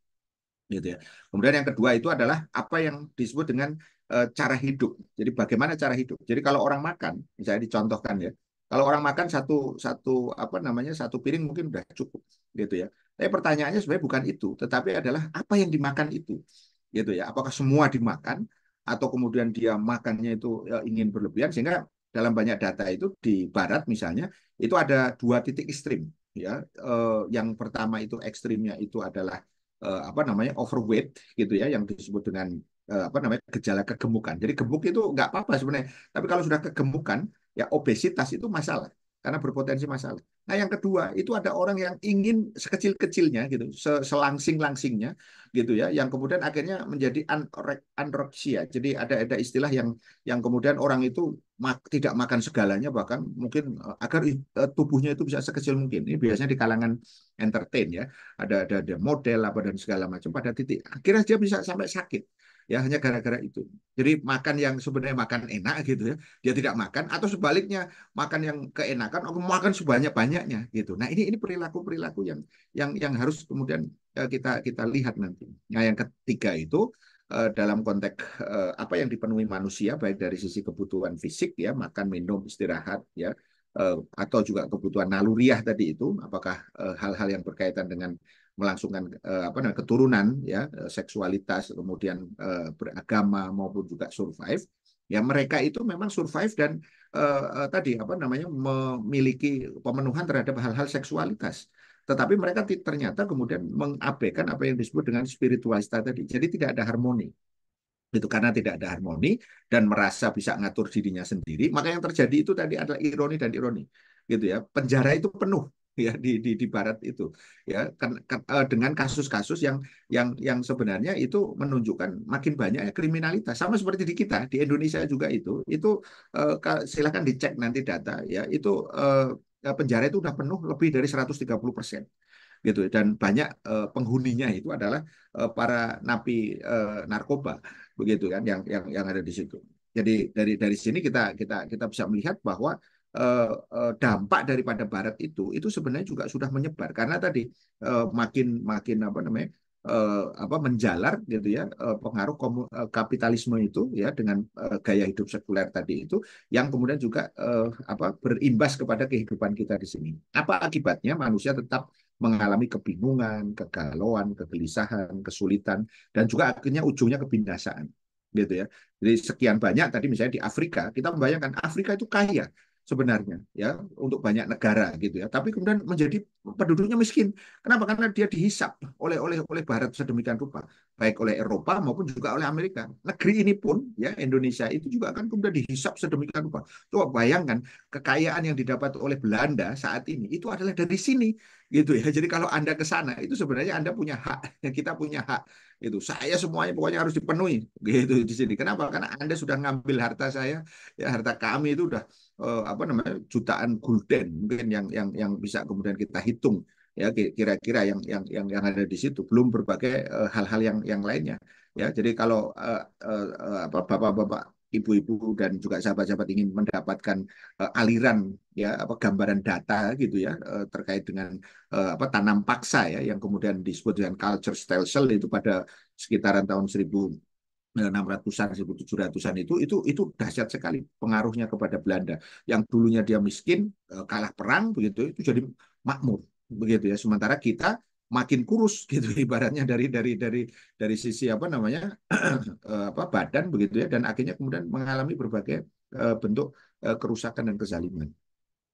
gitu ya. Kemudian yang kedua itu adalah apa yang disebut dengan cara hidup. Jadi bagaimana cara hidup. Jadi kalau orang makan, misalnya dicontohkan ya, kalau orang makan satu satu apa namanya satu piring mungkin udah cukup, gitu ya. Tapi pertanyaannya sebenarnya bukan itu, tetapi adalah apa yang dimakan itu, gitu ya. Apakah semua dimakan atau kemudian dia makannya itu ingin berlebihan, sehingga dalam banyak data itu di Barat misalnya itu ada 2 titik ekstrim, ya. Yang pertama itu ekstrimnya itu adalah apa namanya overweight, gitu ya, yang disebut dengan apa namanya gejala kegemukan. Jadi gemuk itu nggak apa-apa sebenarnya, tapi kalau sudah kegemukan ya obesitas itu masalah karena berpotensi masalah. Nah yang kedua itu ada orang yang ingin sekecil-kecilnya gitu, selangsing-langsingnya gitu ya, yang kemudian akhirnya menjadi anoreksia. Jadi ada istilah yang kemudian orang itu tidak makan segalanya, bahkan mungkin agar tubuhnya itu bisa sekecil mungkin. Ini biasanya di kalangan entertain ya, ada model apa dan segala macam, pada titik akhirnya dia bisa sampai sakit ya hanya gara-gara itu. Jadi makan yang sebenarnya makan enak gitu ya, dia tidak makan, atau sebaliknya makan yang keenakan, aku makan sebanyak-banyaknya gitu. Nah ini perilaku-perilaku yang harus kemudian kita kita lihat nanti. Nah yang ketiga itu dalam konteks apa yang dipenuhi manusia, baik dari sisi kebutuhan fisik ya, makan, minum, istirahat ya, atau juga kebutuhan naluriah tadi itu, apakah hal-hal yang berkaitan dengan melangsungkan apa namanya keturunan ya, seksualitas, kemudian beragama maupun juga survive, ya mereka itu memang survive dan tadi apa namanya memiliki pemenuhan terhadap hal-hal seksualitas, tetapi mereka ternyata kemudian mengabaikan apa yang disebut dengan spiritualitas tadi, jadi tidak ada harmoni itu. Karena tidak ada harmoni dan merasa bisa ngatur dirinya sendiri, maka yang terjadi itu tadi adalah ironi dan ironi, gitu ya. Penjara itu penuh ya di barat itu ya, dengan kasus-kasus yang sebenarnya itu menunjukkan makin banyaknya kriminalitas, sama seperti di kita di Indonesia juga itu silakan dicek nanti data ya, itu penjara itu udah penuh lebih dari 130%, gitu, dan banyak penghuninya itu adalah para napi narkoba, begitu kan, yang ada di situ. Jadi dari sini kita kita kita bisa melihat bahwa dampak daripada Barat itu sebenarnya juga sudah menyebar, karena tadi makin makin apa namanya apa menjalar, gitu ya, pengaruh kapitalisme itu ya, dengan gaya hidup sekuler tadi itu, yang kemudian juga apa berimbas kepada kehidupan kita di sini. Apa akibatnya? Manusia tetap mengalami kebingungan, kegalauan, kegelisahan, kesulitan, dan juga akhirnya ujungnya kebinasaan, gitu ya. Jadi sekian banyak tadi misalnya di Afrika, kita membayangkan Afrika itu kaya sebenarnya ya untuk banyak negara, gitu ya, tapi kemudian menjadi penduduknya miskin. Kenapa? Karena dia dihisap oleh Barat sedemikian rupa, baik oleh Eropa maupun juga oleh Amerika. Negeri ini pun ya, Indonesia itu juga akan kemudian dihisap sedemikian rupa. Coba bayangkan kekayaan yang didapat oleh Belanda saat ini itu adalah dari sini, gitu ya. Jadi kalau Anda ke sana itu sebenarnya Anda punya hak, kita punya hak. Itu saya semuanya pokoknya harus dipenuhi, gitu di sini. Kenapa? Karena Anda sudah ngambil harta saya, ya harta kami itu udah apa namanya jutaan gulden mungkin yang bisa kemudian kita hitung ya, kira-kira yang ada di situ, belum berbagai hal-hal yang lainnya ya. Jadi kalau apa bapak-bapak, ibu-ibu dan juga sahabat-sahabat ingin mendapatkan aliran ya, apa gambaran data gitu ya, terkait dengan apa tanam paksa ya, yang kemudian disebut dengan culture style cell itu pada sekitaran tahun 1600-an, 1700-an itu dahsyat sekali pengaruhnya kepada Belanda, yang dulunya dia miskin, kalah perang begitu, itu jadi makmur, begitu ya. Sementara kita makin kurus gitu ibaratnya dari sisi apa namanya apa badan, begitu ya, dan akhirnya kemudian mengalami berbagai bentuk kerusakan dan kezaliman.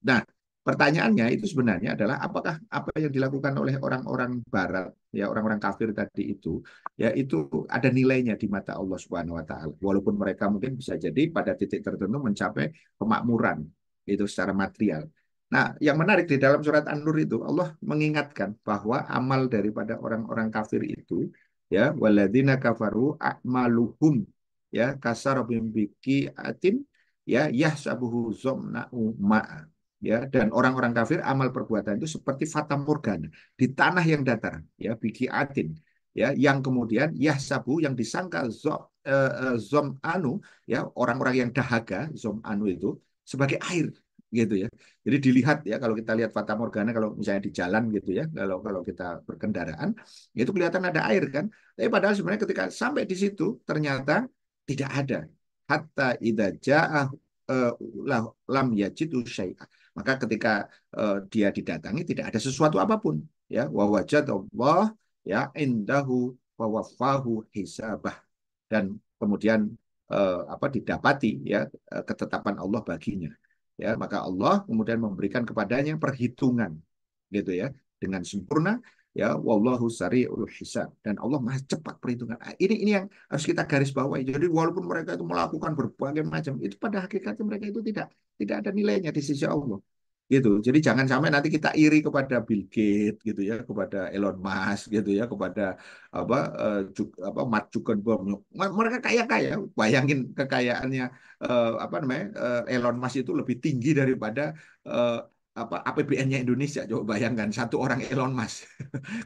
Nah, pertanyaannya itu sebenarnya adalah apakah apa yang dilakukan oleh orang-orang Barat ya, orang-orang kafir tadi itu ya, itu ada nilainya di mata Allah Subhanahu wa taala. Walaupun mereka mungkin bisa jadi pada titik tertentu mencapai kemakmuran itu secara material. Nah, yang menarik di dalam surat An-Nur itu Allah mengingatkan bahwa amal daripada orang-orang kafir itu ya walladzina kafaru a'maluhum ya kasarabim biqi'atin ya yahsabuhu zamna'u ma'a ya dan orang-orang kafir amal perbuatan itu seperti fata morgana di tanah yang datar ya biqi'atin ya yang kemudian yahsabu yang disangka zam'anu ya orang-orang yang dahaga zam'anu itu sebagai air gitu ya. Jadi dilihat ya kalau kita lihat fata morgana kalau misalnya di jalan gitu ya, kalau kalau kita berkendaraan itu kelihatan ada air kan. Tapi padahal sebenarnya ketika sampai di situ ternyata tidak ada. Hatta idza jaa eh, lam yajidu syai'a. Maka ketika dia didatangi tidak ada sesuatu apapun ya wa wajadallah ya indahu wa wafahu hisabah dan kemudian apa didapati ya ketetapan Allah baginya ya maka Allah kemudian memberikan kepadanya perhitungan gitu ya dengan sempurna ya wallahu sari'ul hisab dan Allah maha cepat perhitungan. Ini yang harus kita garis bawahi. Jadi walaupun mereka itu melakukan berbagai macam itu pada hakikatnya mereka itu tidak ada nilainya di sisi Allah gitu. Jadi jangan sampai nanti kita iri kepada Bill Gates gitu ya, kepada Elon Musk gitu ya, kepada apa Mark Zuckerberg. Mereka kaya-kaya. Bayangin kekayaannya apa namanya Elon Musk itu lebih tinggi daripada eh, apa APBN-nya Indonesia. Coba bayangkan satu orang Elon Musk.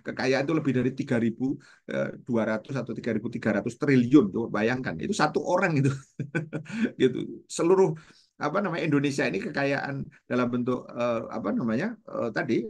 Kekayaan itu lebih dari 3.200 atau 3.300 triliun. Coba bayangkan. Itu satu orang itu gitu. Seluruh apa namanya Indonesia ini kekayaan dalam bentuk apa namanya tadi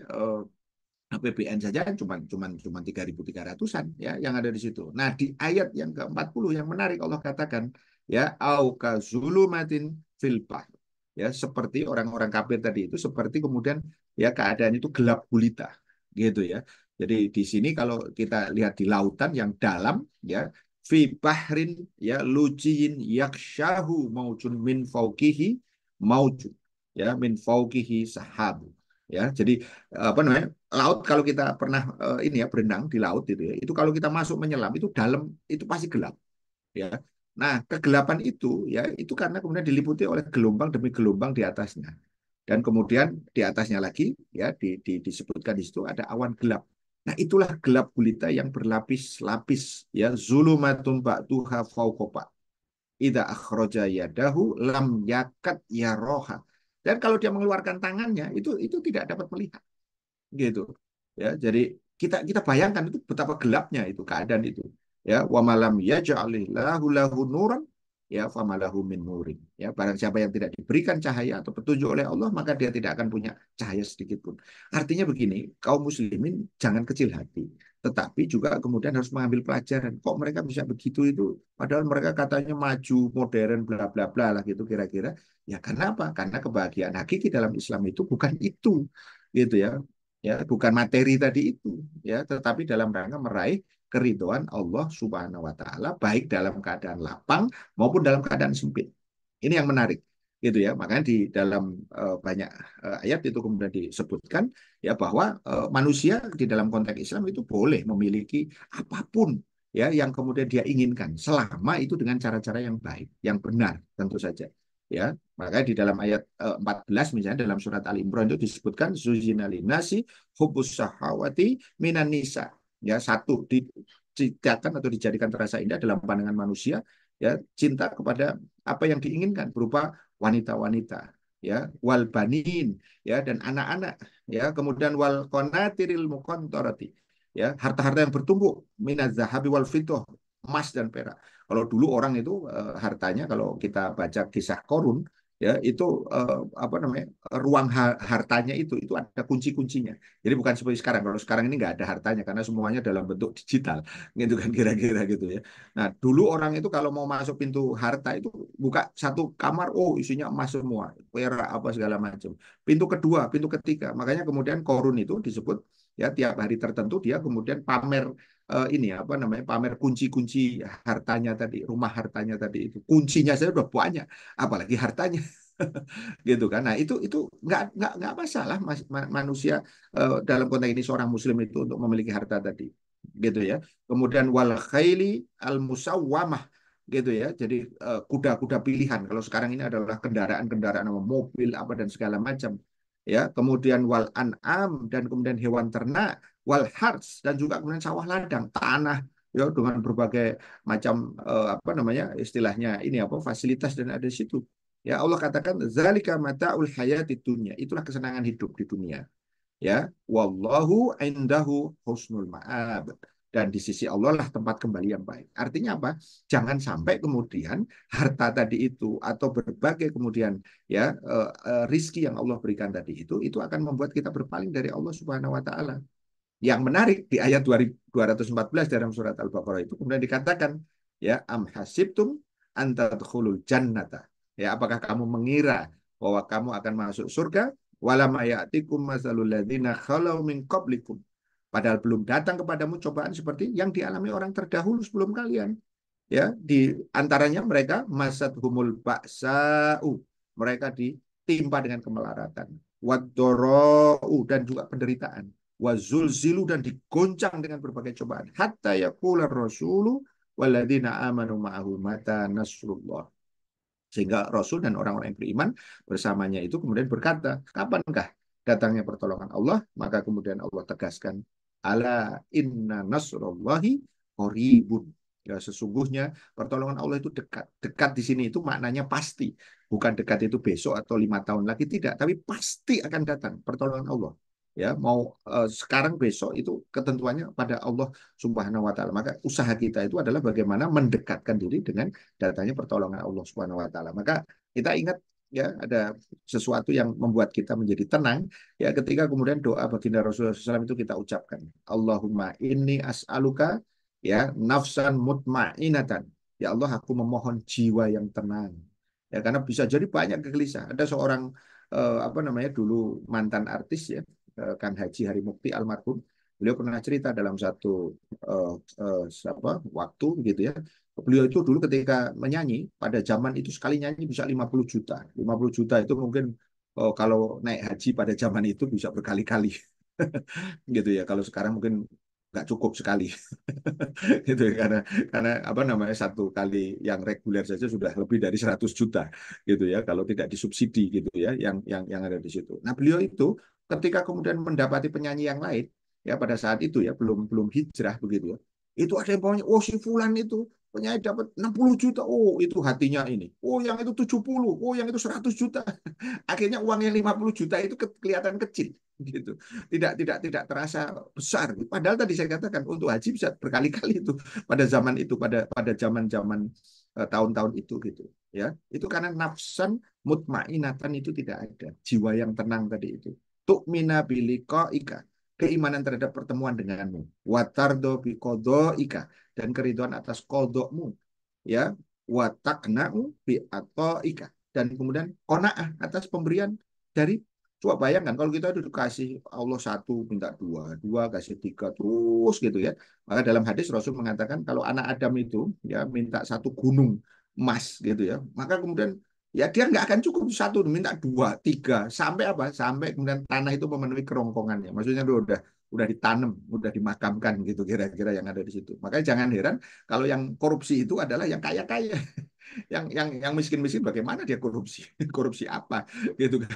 APBN saja cuma 3.300-an ya yang ada di situ. Nah, di ayat yang ke-40 yang menarik Allah katakan ya au kazulumatin fil bahr. Ya, seperti orang-orang kafir tadi itu seperti kemudian ya keadaan itu gelap gulita gitu ya. Jadi di sini kalau kita lihat di lautan yang dalam ya fi bahrin ya lujiin yakshahu maujun min fauqihi maujun ya min fauqihi sahabu ya. Jadi apa namanya laut kalau kita pernah ini ya berenang di laut itu ya itu kalau kita masuk menyelam itu dalam itu pasti gelap ya. Nah, kegelapan itu ya itu karena kemudian diliputi oleh gelombang demi gelombang di atasnya. Dan kemudian di atasnya lagi ya disebutkan di situ ada awan gelap. Nah, itulah gelap gulita yang berlapis-lapis ya zulumatun ba'duha fauqa. Ida akhroja yadahu lam yakat yaroha. Dan kalau dia mengeluarkan tangannya itu tidak dapat melihat gitu ya jadi kita bayangkan itu betapa gelapnya itu keadaan itu ya wa malam yaj'alillahu lahu nuran ya famalahu min nurin ya barang siapa yang tidak diberikan cahaya atau petunjuk oleh Allah maka dia tidak akan punya cahaya sedikit pun artinya begini kaum muslimin jangan kecil hati tetapi juga kemudian harus mengambil pelajaran kok mereka bisa begitu itu padahal mereka katanya maju modern bla bla bla lah gitu kira-kira ya karena apa karena kebahagiaan hakiki dalam Islam itu bukan itu gitu ya bukan materi tadi itu ya tetapi dalam rangka meraih keridhaan Allah Subhanahu wa taala baik dalam keadaan lapang maupun dalam keadaan sempit. Ini yang menarik gitu ya. Makanya di dalam banyak ayat itu kemudian disebutkan ya bahwa manusia di dalam konteks Islam itu boleh memiliki apapun ya yang kemudian dia inginkan selama itu dengan cara-cara yang baik, yang benar tentu saja. Ya, maka di dalam ayat 14 misalnya dalam surat Ali Imran itu disebutkan zuzina linnasi hubus sahawati minan nisa. Ya, satu diciptakan atau dijadikan terasa indah dalam pandangan manusia ya cinta kepada apa yang diinginkan berupa wanita-wanita ya wal banin ya dan anak-anak ya kemudian wal qanatiril muqantarati ya harta-harta yang bertumpuk minaz zahabi wal fiddah emas dan perak. Kalau dulu orang itu hartanya kalau kita baca kisah Korun ya itu apa namanya ruang hartanya itu ada kunci-kuncinya. Jadi bukan seperti sekarang. Kalau sekarang ini nggak ada hartanya karena semuanya dalam bentuk digital, gitu kan kira-kira gitu ya. Nah dulu orang itu kalau mau masuk pintu harta itu buka satu kamar, oh isinya emas semua, perak apa segala macam. Pintu kedua, pintu ketiga. Makanya kemudian Korun itu disebut ya tiap hari tertentu dia kemudian pamer ini apa namanya pamer kunci-kunci hartanya tadi, rumah hartanya tadi itu kuncinya saya udah banyak, apalagi hartanya gitu kan. Nah itu nggak masalah manusia dalam konteks ini seorang Muslim itu untuk memiliki harta tadi, gitu ya. Kemudian wal khaili al musawwamah gitu ya. Jadi kuda-kuda pilihan. Kalau sekarang ini adalah kendaraan-kendaraan mobil apa dan segala macam. ya, kemudian wal an'am dan kemudian hewan ternak, wal harz dan juga kemudian sawah ladang, tanah ya dengan berbagai macam apa namanya istilahnya ini apa fasilitas dan ada di situ. Ya Allah katakan zalika mataul hayatid dunya. Itulah kesenangan hidup di dunia. Ya, wallahu indahu husnul ma'ab. Dan di sisi Allah lah tempat kembali yang baik. Artinya apa? Jangan sampai kemudian harta tadi itu atau berbagai kemudian ya rizki yang Allah berikan tadi itu akan membuat kita berpaling dari Allah Subhanahu wa taala. Yang menarik di ayat 214 dalam surat Al-Baqarah itu kemudian dikatakan ya am hasibtum antadkhulul jannata. Ya, apakah kamu mengira bahwa kamu akan masuk surga? Walam ya'tikum masalul ladzina khalau min qablikum. Padahal belum datang kepadamu cobaan seperti yang dialami orang terdahulu sebelum kalian. Ya, di antaranya mereka masad humul ba'sa'u. Mereka ditimpa dengan kemelaratan. Wadora'u dan juga penderitaan. Wazulzilu dan digoncang dengan berbagai cobaan. Hatta yakular rasulu waladina amanu ma'ahu mata nasrullah. Sehingga Rasul dan orang-orang yang beriman bersamanya itu kemudian berkata, kapankah datangnya pertolongan Allah? Maka kemudian Allah tegaskan, ala inna nasrullahi qaribun. Ya, sesungguhnya pertolongan Allah itu dekat. Dekat di sini itu maknanya pasti. Bukan dekat itu besok atau 5 tahun lagi, tidak. Tapi pasti akan datang pertolongan Allah. Ya, mau sekarang besok itu ketentuannya pada Allah Subhanahu wa taala. Maka usaha kita itu adalah bagaimana mendekatkan diri dengan datanya pertolongan Allah Subhanahu wa taala. Maka kita ingat ya ada sesuatu yang membuat kita menjadi tenang ya ketika kemudian doa baginda Rasulullah SAW itu kita ucapkan Allahumma inni as'aluka ya nafsan mutmainatan. Ya Allah aku memohon jiwa yang tenang. Ya karena bisa jadi banyak kegelisahan. Ada seorang apa namanya dulu mantan artis ya Kang Haji Hari Mukti almarhum. Beliau pernah cerita dalam satu uh, apa waktu gitu ya. Beliau itu dulu ketika menyanyi pada zaman itu sekali nyanyi bisa 50 juta. 50 juta itu mungkin kalau naik haji pada zaman itu bisa berkali-kali gitu ya. Kalau sekarang mungkin nggak cukup sekali gitu ya karena apa namanya satu kali yang reguler saja sudah lebih dari 100 juta gitu ya kalau tidak disubsidi gitu ya yang ada di situ. Nah, beliau itu ketika kemudian mendapati penyanyi yang lain ya pada saat itu ya belum belum hijrah begitu ya. Itu ada yang pokoknya oh si fulan itu penyanyi dapat 60 juta. Oh, itu hatinya ini. Oh, yang itu 70. Oh, yang itu 100 juta. Akhirnya uang yang 50 juta itu kelihatan kecil gitu. Tidak terasa besar. Padahal tadi saya katakan untuk haji bisa berkali-kali itu pada zaman itu pada zaman-zaman tahun-tahun itu gitu ya. Itu karena nafsan mutmainatan itu tidak ada. Jiwa yang tenang tadi itu. Tu'mina biliqaika, keimanan terhadap pertemuan denganmu. Watardo biqadaika, dan keriduan atas kodokmu ya watakna'u bi ika dan kemudian kona'ah atas pemberian dari coba bayangkan kalau kita itu dikasih Allah satu minta dua dua kasih tiga terus gitu ya maka dalam hadis Rasul mengatakan kalau anak Adam itu ya minta satu gunung emas gitu ya maka kemudian ya dia nggak akan cukup satu minta dua tiga sampai apa sampai kemudian tanah itu memenuhi kerongkongannya maksudnya itu udah ditanam udah dimakamkan gitu kira-kira yang ada di situ makanya jangan heran kalau yang korupsi itu adalah yang kaya-kaya, yang miskin-miskin bagaimana dia korupsi, korupsi apa gitu kan,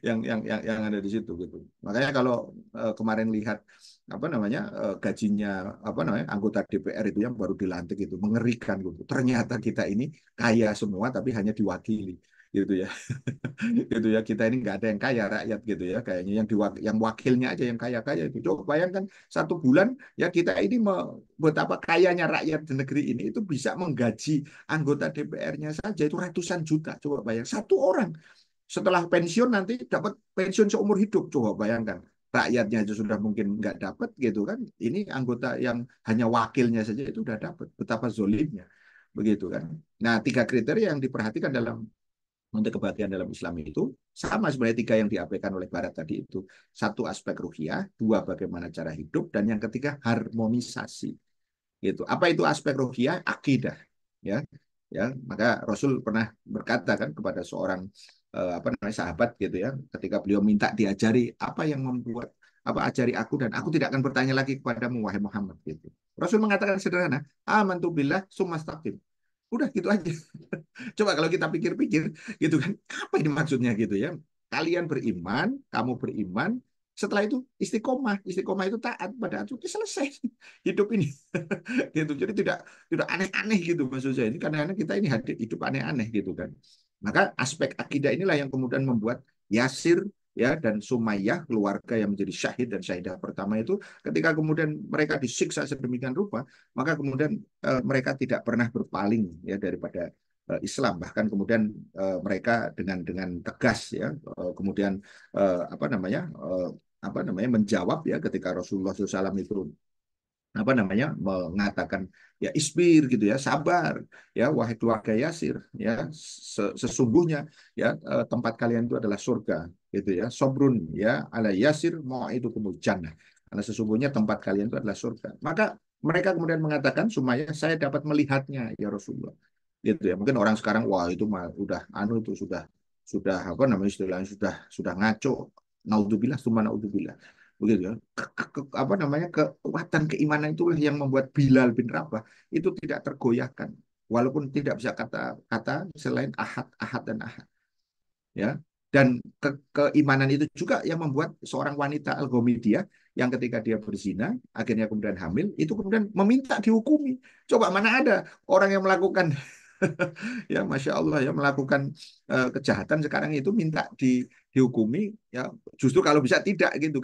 yang ada di situ gitu. Makanya kalau kemarin lihat apa namanya gajinya apa namanya anggota DPR itu yang baru dilantik itu mengerikan gitu. Ternyata kita ini kaya semua tapi hanya diwakili gitu ya gitu ya kita ini nggak ada yang kaya rakyat gitu ya kayaknya yang wakilnya aja yang kaya kaya itu coba bayangkan 1 bulan ya kita ini betapa kayanya rakyat di negeri ini itu bisa menggaji anggota DPR-nya saja itu ratusan juta coba bayang satu orang setelah pensiun nanti dapat pensiun seumur hidup coba bayangkan rakyatnya aja sudah mungkin nggak dapat gitu kan ini anggota yang hanya wakilnya saja itu udah dapat betapa zolimnya begitu kan nah 3 kriteria yang diperhatikan dalam untuk kebahagiaan dalam Islam itu sama sebenarnya 3 yang diabaikan oleh Barat tadi itu. Satu aspek ruhiyah, 2 bagaimana cara hidup, dan yang ketiga harmonisasi. Gitu. Apa itu aspek ruhiyah? Akidah. Ya, ya. Maka Rasul pernah berkata kan kepada seorang apa namanya sahabat gitu ya, ketika beliau minta diajari apa yang membuat apa ajari aku dan aku tidak akan bertanya lagi kepadamu wahai Muhammad gitu. Rasul mengatakan sederhana, amantu billah sumastaqim. Udah gitu aja. Coba kalau kita pikir-pikir gitu kan, apa ini maksudnya gitu ya? kalian beriman, kamu beriman, setelah itu istiqomah, istiqomah itu taat pada aturan, selesai hidup ini. Gitu. Jadi tidak aneh-aneh gitu maksud saya. Ini kadang-kadang kita ini hidup aneh-aneh gitu kan. Maka aspek akidah inilah yang kemudian membuat Yasir ya dan Sumayyah, keluarga yang menjadi syahid dan syahidah pertama itu, ketika kemudian mereka disiksa sedemikian rupa, maka kemudian mereka tidak pernah berpaling ya daripada Islam. Bahkan kemudian mereka dengan tegas ya kemudian apa namanya menjawab ya ketika Rasulullah SAW itu apa namanya mengatakan ya isbir gitu ya, sabar ya wahai keluarga Yasir ya, sesungguhnya ya tempat kalian itu adalah surga gitu ya, sobrun ya ala Yasir mau itu jannah, karena sesungguhnya tempat kalian itu adalah surga. Maka mereka kemudian mengatakan Sumayyah, saya dapat melihatnya ya Rasulullah gitu ya. Mungkin orang sekarang wah itu mah udah anu itu sudah apa namanya istilahnya sudah ngaco, naudzubillah summa naudzubillah begitu ya. Apa namanya kekuatan keimanan itulah yang membuat Bilal bin Rabah itu tidak tergoyahkan walaupun tidak bisa kata-kata selain ahad ahad dan ahad ya. Dan keimanan itu juga yang membuat seorang wanita Al-Ghamidiyah yang ketika dia berzina akhirnya kemudian hamil itu kemudian meminta dihukumi. Coba mana ada orang yang melakukan ya Masya Allah ya melakukan kejahatan sekarang itu minta dihukumi ya, justru kalau bisa tidak gitu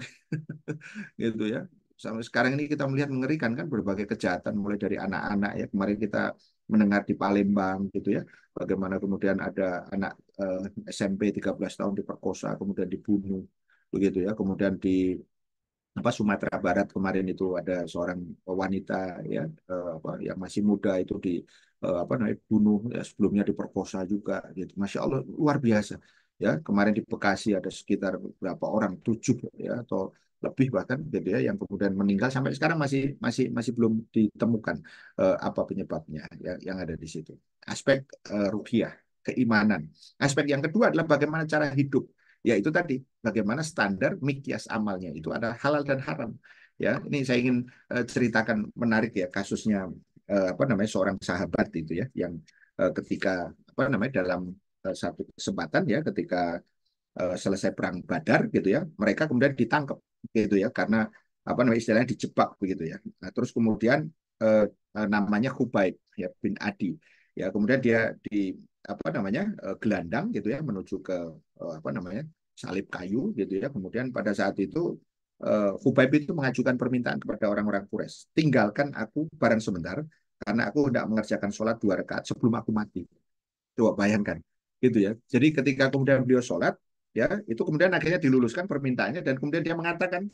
gitu ya. Sampai sekarang ini kita melihat mengerikan kan berbagai kejahatan mulai dari anak-anak ya. Kemarin kita mendengar di Palembang gitu ya. Bagaimana kemudian ada anak SMP 13 tahun diperkosa kemudian dibunuh begitu ya. Kemudian di apa Sumatera Barat kemarin itu ada seorang wanita ya apa yang masih muda itu di apa namanya bunuh ya, sebelumnya diperkosa juga gitu. Masya Allah luar biasa ya. Kemarin di Bekasi ada sekitar berapa orang, 7 ya atau lebih bahkan gitu ya yang kemudian meninggal sampai sekarang masih belum ditemukan apa penyebabnya ya, yang ada di situ. Aspek ruhiyah, keimanan. Aspek yang kedua adalah bagaimana cara hidup. Ya itu tadi bagaimana standar mikyas amalnya itu ada halal dan haram. Ya, ini saya ingin ceritakan menarik ya kasusnya apa namanya seorang sahabat itu ya yang ketika apa namanya dalam satu kesempatan ya ketika selesai perang Badar gitu ya, mereka kemudian ditangkap gitu ya karena apa namanya istilahnya dijebak begitu ya. Nah, terus kemudian namanya Khubaib ya bin Adi. Ya, kemudian dia di apa namanya gelandang gitu ya menuju ke apa namanya salib kayu gitu ya. Kemudian pada saat itu Khubaib itu mengajukan permintaan kepada orang-orang Quraisy, tinggalkan aku barang sebentar karena aku hendak mengerjakan sholat 2 rakaat sebelum aku mati. Coba bayangkan gitu ya. Jadi ketika kemudian beliau sholat ya itu kemudian akhirnya diluluskan permintaannya dan kemudian dia mengatakan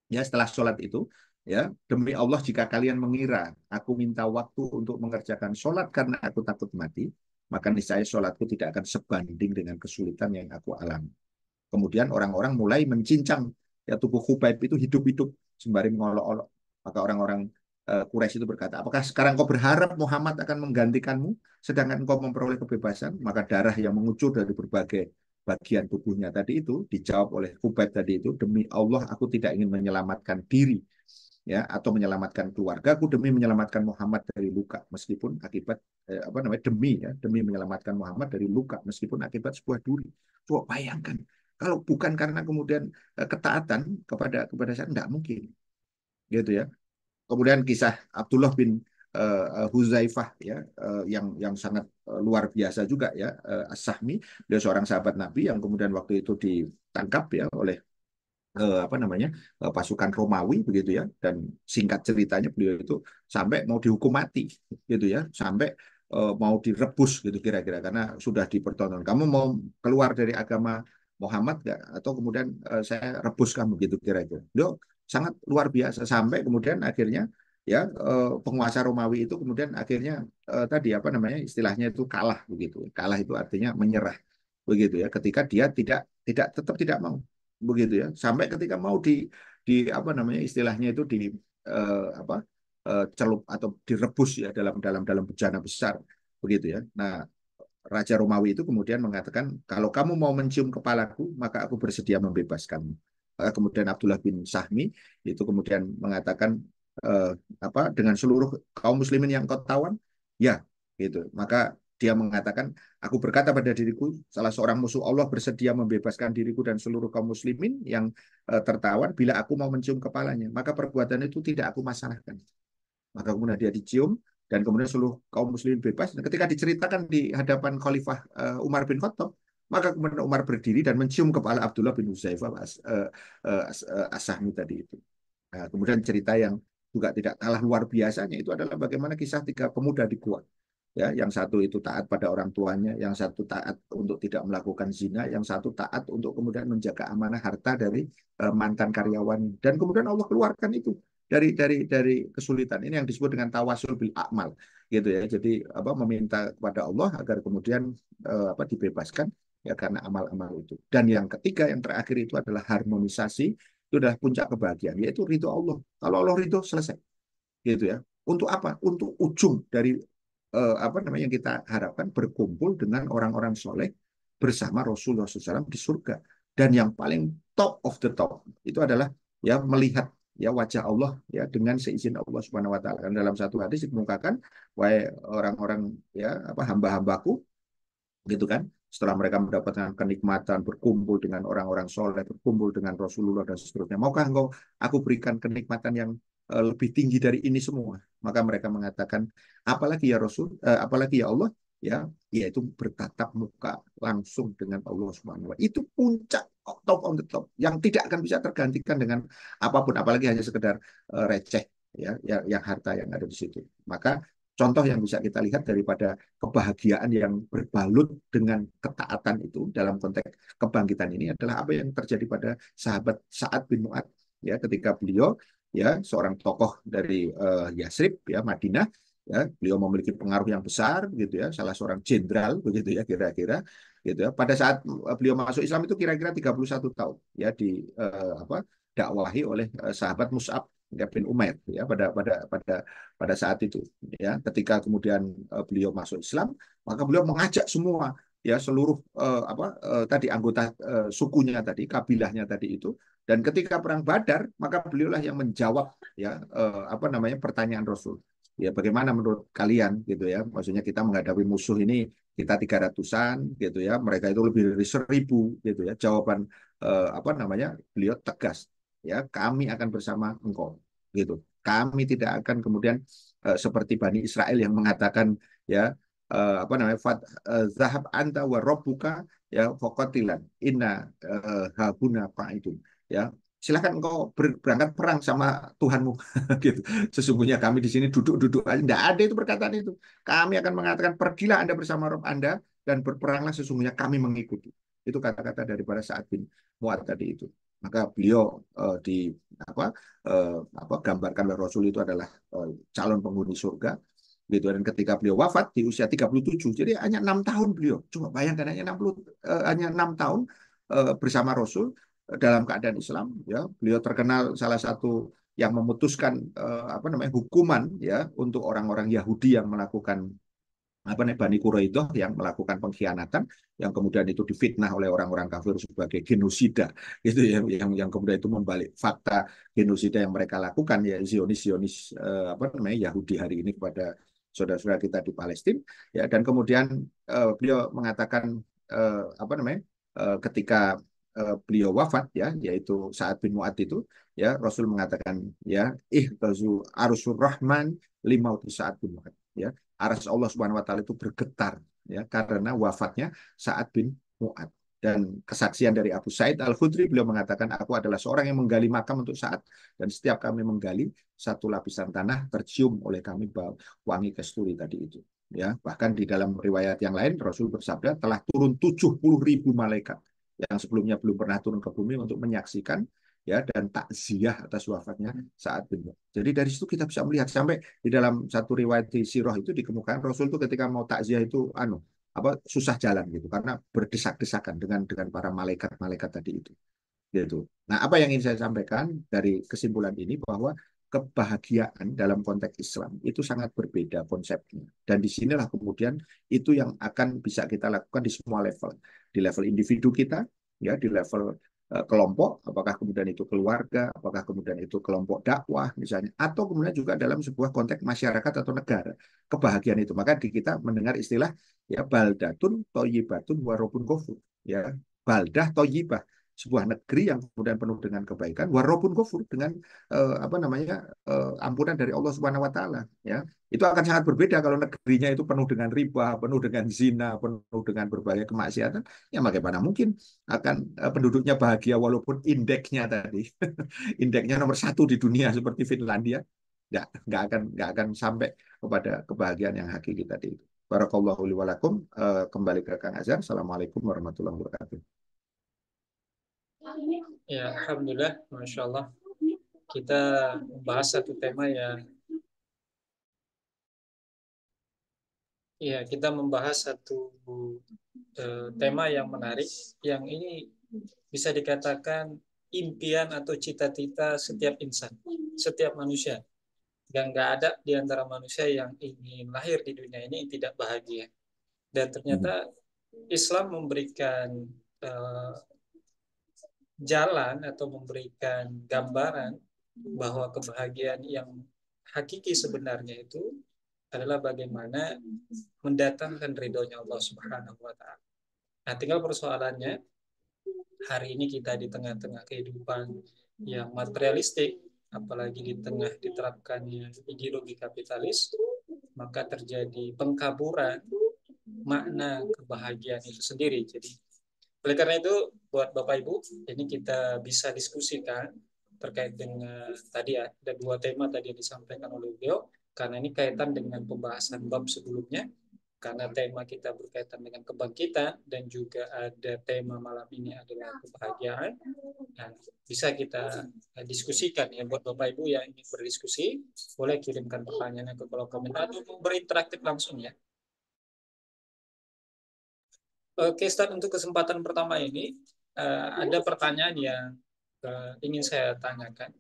ya setelah sholat itu ya demi Allah jika kalian mengira aku minta waktu untuk mengerjakan sholat karena aku takut mati maka niscaya sholatku tidak akan sebanding dengan kesulitan yang aku alami. Kemudian orang-orang mulai mencincang ya tubuh Khubaib itu hidup-hidup sembari mengolok-olok. Maka orang-orang Quraisy itu berkata, apakah sekarang kau berharap Muhammad akan menggantikanmu sedangkan kau memperoleh kebebasan? Maka darah yang mengucur dari berbagai bagian tubuhnya tadi itu dijawab oleh Khubaib tadi itu, demi Allah aku tidak ingin menyelamatkan diri ya atau menyelamatkan keluargaku demi menyelamatkan Muhammad dari luka meskipun akibat apa namanya demi menyelamatkan Muhammad dari luka meskipun akibat sebuah duri. Coba bayangkan kalau bukan karena kemudian ketaatan kepada saya nggak mungkin gitu ya. Kemudian kisah Abdullah bin Huzaifah ya yang sangat luar biasa juga ya As-Sahmi, dia seorang sahabat Nabi yang kemudian waktu itu ditangkap ya oleh apa namanya pasukan Romawi begitu ya, dan singkat ceritanya beliau itu sampai mau dihukum mati gitu ya, sampai mau direbus gitu kira-kira karena sudah dipertonton, kamu mau keluar dari agama Muhammad gak atau kemudian saya rebus kamu gitu kira-kira. Beliau sangat luar biasa sampai kemudian akhirnya ya penguasa Romawi itu kemudian akhirnya tadi apa namanya istilahnya itu kalah begitu, kalah itu artinya menyerah begitu ya ketika dia tidak tetap tidak mau begitu ya sampai ketika mau di apa namanya istilahnya itu di apa celup atau direbus ya dalam bejana besar begitu ya. Nah, Raja Romawi itu kemudian mengatakan kalau kamu mau mencium kepalaku maka aku bersedia membebaskanmu. Kemudian Abdullah bin Sahmi itu kemudian mengatakan eh, apa dengan seluruh kaum muslimin yang kau tawan ya gitu. Maka Dia mengatakan, aku berkata pada diriku, salah seorang musuh Allah bersedia membebaskan diriku dan seluruh kaum muslimin yang tertawan bila aku mau mencium kepalanya. Maka perbuatan itu tidak aku masalahkan. Maka kemudian dia dicium dan kemudian seluruh kaum muslimin bebas. Dan ketika diceritakan di hadapan Khalifah Umar bin Khattab, maka kemudian Umar berdiri dan mencium kepala Abdullah bin Huzaifah As-Sahmi tadi itu. Nah, kemudian cerita yang juga tidak kalah luar biasanya itu adalah bagaimana kisah tiga pemuda di gua. Ya, yang satu itu taat pada orang tuanya, yang satu taat untuk tidak melakukan zina, yang satu taat untuk kemudian menjaga amanah harta dari mantan karyawan. Dan kemudian Allah keluarkan itu dari kesulitan. Ini yang disebut dengan tawasul bil akmal, gitu ya. Jadi apa meminta kepada Allah agar kemudian apa dibebaskan ya karena amal-amal itu. Dan yang ketiga, yang terakhir itu adalah harmonisasi. Itu adalah puncak kebahagiaan, yaitu ridho Allah. Kalau Allah ridho, selesai, gitu ya. Untuk apa? Untuk ujung dari apa namanya yang kita harapkan berkumpul dengan orang-orang soleh bersama Rasulullah SAW di surga. Dan yang paling top of the top itu adalah ya melihat ya wajah Allah ya dengan seizin Allah Subhanahu wa taala. Dalam satu hadis dikemukakan, wahai orang-orang ya apa hamba-hambaku, gitu kan, setelah mereka mendapatkan kenikmatan berkumpul dengan orang-orang soleh, berkumpul dengan Rasulullah dan seterusnya, maukah engkau aku berikan kenikmatan yang lebih tinggi dari ini semua? Maka mereka mengatakan, apalagi ya Rasul, apalagi ya Allah, ya, yaitu bertatap muka langsung dengan Allah Subhanahu wa taala. Itu puncak top on the top yang tidak akan bisa tergantikan dengan apapun, apalagi hanya sekedar receh ya, yang harta yang ada di situ. Maka contoh yang bisa kita lihat daripada kebahagiaan yang berbalut dengan ketaatan itu dalam konteks kebangkitan ini adalah apa yang terjadi pada sahabat Sa'ad bin Mu'ad ya ketika beliau ya seorang tokoh dari Yasrib ya Madinah ya beliau memiliki pengaruh yang besar gitu ya salah seorang jenderal begitu ya kira-kira gitu ya pada saat beliau masuk Islam itu kira-kira 31 tahun ya di apa dakwahi oleh sahabat Mus'ab bin Umair ya pada saat itu ya ketika kemudian beliau masuk Islam maka beliau mengajak semua ya seluruh tadi anggota sukunya tadi kabilahnya tadi itu dan ketika perang Badar maka beliaulah yang menjawab ya apa namanya pertanyaan Rasul ya bagaimana menurut kalian gitu ya maksudnya kita menghadapi musuh ini kita 300-an gitu ya mereka itu lebih dari 1.000 gitu ya jawaban apa namanya beliau tegas ya kami akan bersama engkau gitu kami tidak akan kemudian seperti Bani Israel yang mengatakan ya apa namanya zahab anta wa rabbuka ya faqatilan inna hahuna qa'idun ya silakan engkau berangkat perang sama Tuhanmu gitu sesungguhnya kami di sini duduk-duduk aja tidak ada itu perkataan itu kami akan mengatakan pergilah anda bersama Rob anda dan berperanglah sesungguhnya kami mengikuti itu kata-kata daripada Sa'ad bin Mu'ad tadi itu maka beliau di apa gambarkan oleh Rasul itu adalah calon penghuni surga gitu dan ketika beliau wafat di usia 37 jadi hanya 6 tahun beliau coba bayangkan hanya 6 tahun bersama Rasul dalam keadaan Islam ya beliau terkenal salah satu yang memutuskan apa namanya hukuman ya untuk orang-orang Yahudi yang melakukan apa nih Bani Quraidah yang melakukan pengkhianatan yang kemudian itu difitnah oleh orang-orang kafir sebagai genosida itu ya yang kemudian itu membalik fakta genosida yang mereka lakukan ya Zionis apa namanya Yahudi hari ini kepada saudara-saudara kita di Palestina ya dan kemudian beliau mengatakan apa namanya ketika beliau wafat ya yaitu Sa'ad bin Mu'ad itu ya Rasul mengatakan ya ihtazu arusur rahman limauti Sa'ad bin Mu'ad ya aras Allah Subhanahu wa taala itu bergetar ya karena wafatnya Sa'ad bin Mu'ad dan kesaksian dari Abu Sa'id Al-Khudri beliau mengatakan aku adalah seorang yang menggali makam untuk Sa'ad dan setiap kami menggali satu lapisan tanah tercium oleh kami bau wangi kasturi tadi itu ya bahkan di dalam riwayat yang lain Rasul bersabda telah turun 70.000 malaikat yang sebelumnya belum pernah turun ke bumi untuk menyaksikan ya dan takziah atas wafatnya Sa'ad bin Mu'adz. Jadi dari situ kita bisa melihat sampai di dalam satu riwayat di Sirah itu dikemukakan Rasul itu ketika mau takziah itu apa susah jalan gitu karena berdesak-desakan dengan para malaikat-malaikat tadi itu. Gitu. Nah, apa yang ingin saya sampaikan dari kesimpulan ini bahwa kebahagiaan dalam konteks Islam itu sangat berbeda konsepnya. Dan disinilah kemudian itu yang akan bisa kita lakukan di semua level. Di level individu kita, ya, di level kelompok, apakah kemudian itu keluarga, apakah kemudian itu kelompok dakwah misalnya, atau kemudian juga dalam sebuah konteks masyarakat atau negara, kebahagiaan itu. Maka di kita mendengar istilah ya baldatun toyibatun warobun kofur, ya baldah toyibah, sebuah negeri yang kemudian penuh dengan kebaikan, warobun kofur dengan apa namanya ampunan dari Allah Subhanahu Wa Taala, ya itu akan sangat berbeda kalau negerinya itu penuh dengan riba, penuh dengan zina, penuh dengan berbagai kemaksiatan. Ya bagaimana mungkin akan penduduknya bahagia walaupun indeksnya tadi indeksnya nomor satu di dunia seperti Finlandia, nggak akan sampai kepada kebahagiaan yang hakiki tadi itu. Barakallahu li walakum. Kembali ke Kang Azhar. Assalamualaikum warahmatullahi wabarakatuh. Ya, alhamdulillah, masya Allah. Kita membahas satu tema yang, ya, kita membahas satu tema yang menarik, yang ini bisa dikatakan impian atau cita-cita setiap insan, setiap manusia. Dan nggak ada di antara manusia yang ingin lahir di dunia ini yang tidak bahagia. Dan ternyata Islam memberikan uh, jalan atau memberikan gambaran bahwa kebahagiaan yang hakiki sebenarnya itu adalah bagaimana mendatangkan ridhonya Allah Subhanahu wa taala. Nah, tinggal persoalannya hari ini kita di tengah-tengah kehidupan yang materialistik, apalagi di tengah diterapkannya ideologi kapitalis, maka terjadi pengkaburan makna kebahagiaan itu sendiri. Jadi oleh karena itu, buat Bapak Ibu, ini kita bisa diskusikan terkait dengan tadi ya, ada dua tema tadi yang disampaikan oleh beliau, karena ini kaitan dengan pembahasan bab sebelumnya, karena tema kita berkaitan dengan kebangkitan, dan juga ada tema malam ini adalah kebahagiaan. Dan bisa kita diskusikan ya, buat Bapak Ibu yang ingin berdiskusi, boleh kirimkan pertanyaannya ke kolom komentar atau berinteraktif langsung ya. Oke, Stan, untuk kesempatan pertama ini ada pertanyaan yang ingin saya tanyakan.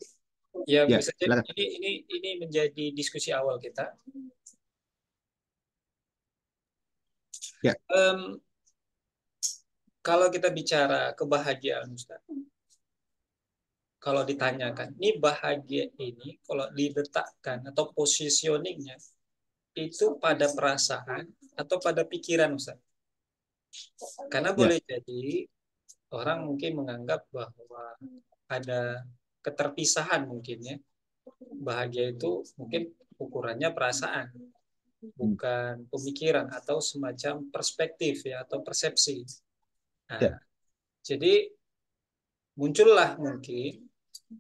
Ya, Ya, bisa jadi silakan. ini menjadi diskusi awal kita. Ya, Um, Kalau kita bicara kebahagiaan, Ustaz, kalau ditanyakan, ini bahagia ini kalau diletakkan atau positioningnya itu pada perasaan atau pada pikiran, Ustaz? Karena ya, boleh jadi orang mungkin menganggap bahwa ada keterpisahan mungkin ya. Bahagia itu mungkin ukurannya perasaan, bukan pemikiran atau semacam perspektif ya atau persepsi. ya, Nah, jadi muncullah mungkin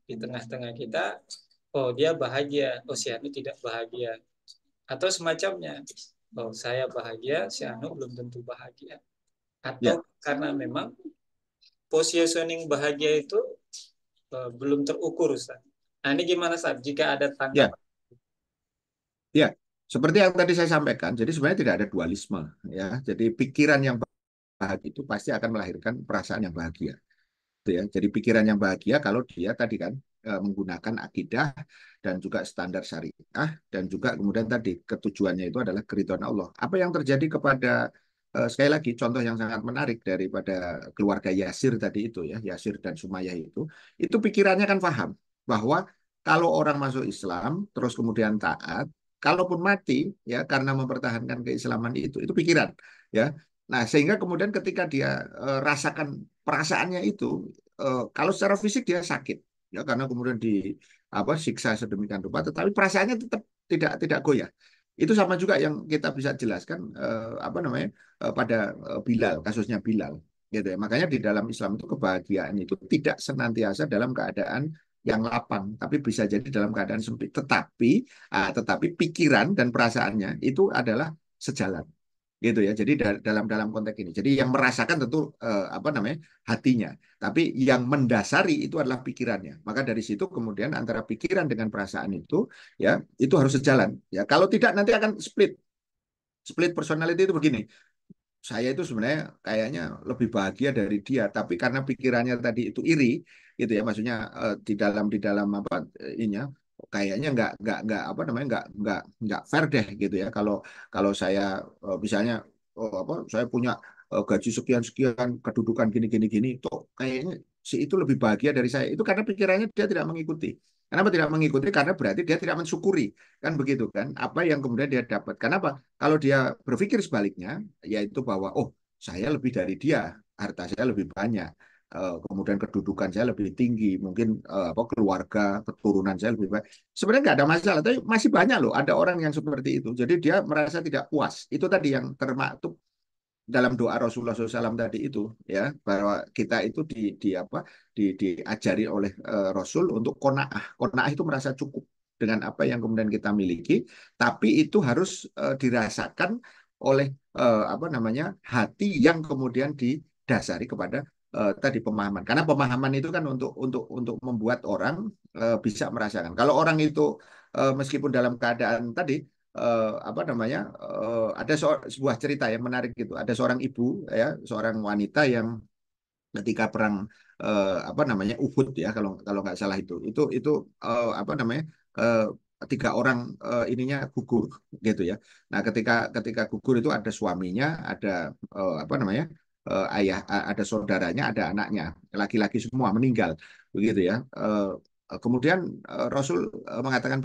di tengah-tengah kita, oh dia bahagia, oh si Anu tidak bahagia, atau semacamnya, oh saya bahagia, si Anu belum tentu bahagia, ya, atau karena memang positioning bahagia itu belum terukur, Ustaz. Nah ini gimana, Ustaz? Jika ada ya, tanggapan. ya. Seperti yang tadi saya sampaikan, jadi sebenarnya tidak ada dualisme, ya. Jadi pikiran yang bahagia itu pasti akan melahirkan perasaan yang bahagia. Gitu ya. Jadi pikiran yang bahagia kalau dia tadi kan menggunakan akidah dan juga standar syariah dan juga kemudian tadi ketujuannya itu adalah keridhaan Allah. Apa yang terjadi kepada sekali lagi contoh yang sangat menarik daripada keluarga Yasir tadi itu ya, Yasir dan Sumayyah itu pikirannya kan paham bahwa kalau orang masuk Islam terus kemudian taat, kalaupun mati ya karena mempertahankan keislaman itu pikiran ya. Nah, sehingga kemudian ketika dia rasakan perasaannya itu kalau secara fisik dia sakit ya karena kemudian di apa siksa sedemikian rupa tetapi perasaannya tetap tidak goyah. Itu sama juga yang kita bisa jelaskan apa namanya pada Bilal, kasusnya Bilal gitu ya. Makanya di dalam Islam itu kebahagiaan itu tidak senantiasa dalam keadaan yang lapang, tapi bisa jadi dalam keadaan sempit. Tetapi pikiran dan perasaannya itu adalah sejalan gitu ya. Jadi dalam dalam konteks ini. Jadi yang merasakan tentu apa namanya hatinya, tapi yang mendasari itu adalah pikirannya. Maka dari situ kemudian antara pikiran dengan perasaan itu ya itu harus sejalan. Ya kalau tidak nanti akan split. Split personality itu begini. Saya itu sebenarnya kayaknya lebih bahagia dari dia, tapi karena pikirannya tadi itu iri, gitu ya, maksudnya di dalam apa ini ya, kayaknya nggak apa namanya nggak fair deh gitu ya. Kalau kalau saya misalnya apa saya punya gaji sekian sekian, kedudukan gini gini gini, tuh kayaknya si itu lebih bahagia dari saya. Itu karena pikirannya dia tidak mengikuti. Kenapa tidak mengikuti? Karena berarti dia tidak mensyukuri. Kan begitu kan? Apa yang kemudian dia dapat. Kenapa? Kalau dia berpikir sebaliknya, yaitu bahwa, oh saya lebih dari dia, harta saya lebih banyak, kemudian kedudukan saya lebih tinggi, mungkin apa keluarga, keturunan saya lebih baik. Sebenarnya nggak ada masalah, tapi masih banyak loh ada orang yang seperti itu. Jadi dia merasa tidak puas. Itu tadi yang termaktub dalam doa Rasulullah SAW tadi itu, ya, bahwa kita itu di apa diajari oleh Rasul untuk konaah. Konaah itu merasa cukup dengan apa yang kemudian kita miliki, tapi itu harus dirasakan oleh apa namanya hati yang kemudian didasari kepada tadi pemahaman. Karena pemahaman itu kan untuk membuat orang bisa merasakan. Kalau orang itu meskipun dalam keadaan tadi apa namanya ada sebuah cerita yang menarik gitu. Ada seorang ibu ya, seorang wanita yang ketika perang apa namanya Uhud ya kalau kalau nggak salah itu apa namanya eh, tiga orang ininya gugur gitu ya. Nah ketika ketika gugur itu ada suaminya, ada apa namanya ayah, ada saudaranya, ada anaknya, laki-laki semua meninggal begitu ya. Kemudian Rasul mengatakan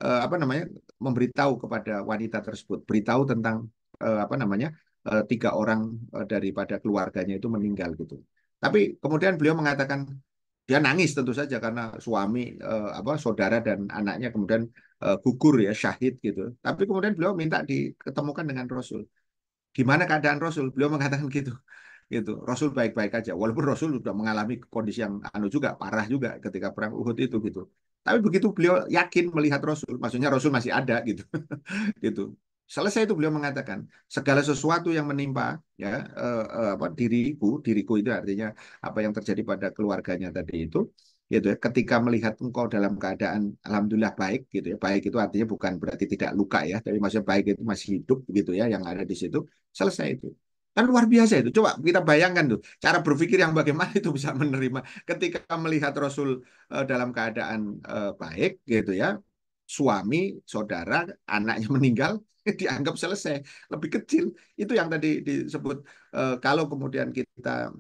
apa namanya memberitahu kepada wanita tersebut, beritahu tentang apa namanya tiga orang daripada keluarganya itu meninggal gitu. Tapi kemudian beliau mengatakan dia nangis tentu saja karena suami apa saudara dan anaknya kemudian gugur ya syahid gitu. Tapi kemudian beliau minta diketemukan dengan Rasul. Gimana keadaan Rasul? Beliau mengatakan gitu. Gitu. Rasul baik-baik aja. Walaupun Rasul sudah mengalami kondisi yang anu juga parah juga ketika perang Uhud itu gitu. Tapi begitu beliau yakin melihat Rasul, maksudnya Rasul masih ada gitu. Gitu. Selesai itu beliau mengatakan segala sesuatu yang menimpa ya apa diriku itu artinya apa yang terjadi pada keluarganya tadi itu gitu ya ketika melihat engkau dalam keadaan alhamdulillah baik gitu ya baik itu artinya bukan berarti tidak luka ya tapi maksudnya baik itu masih hidup gitu ya yang ada di situ selesai itu kan luar biasa itu coba kita bayangkan tuh cara berpikir yang bagaimana itu bisa menerima ketika melihat Rasul dalam keadaan baik gitu ya suami, saudara, anaknya meninggal, dianggap selesai. Lebih kecil. Itu yang tadi disebut, kalau kemudian kita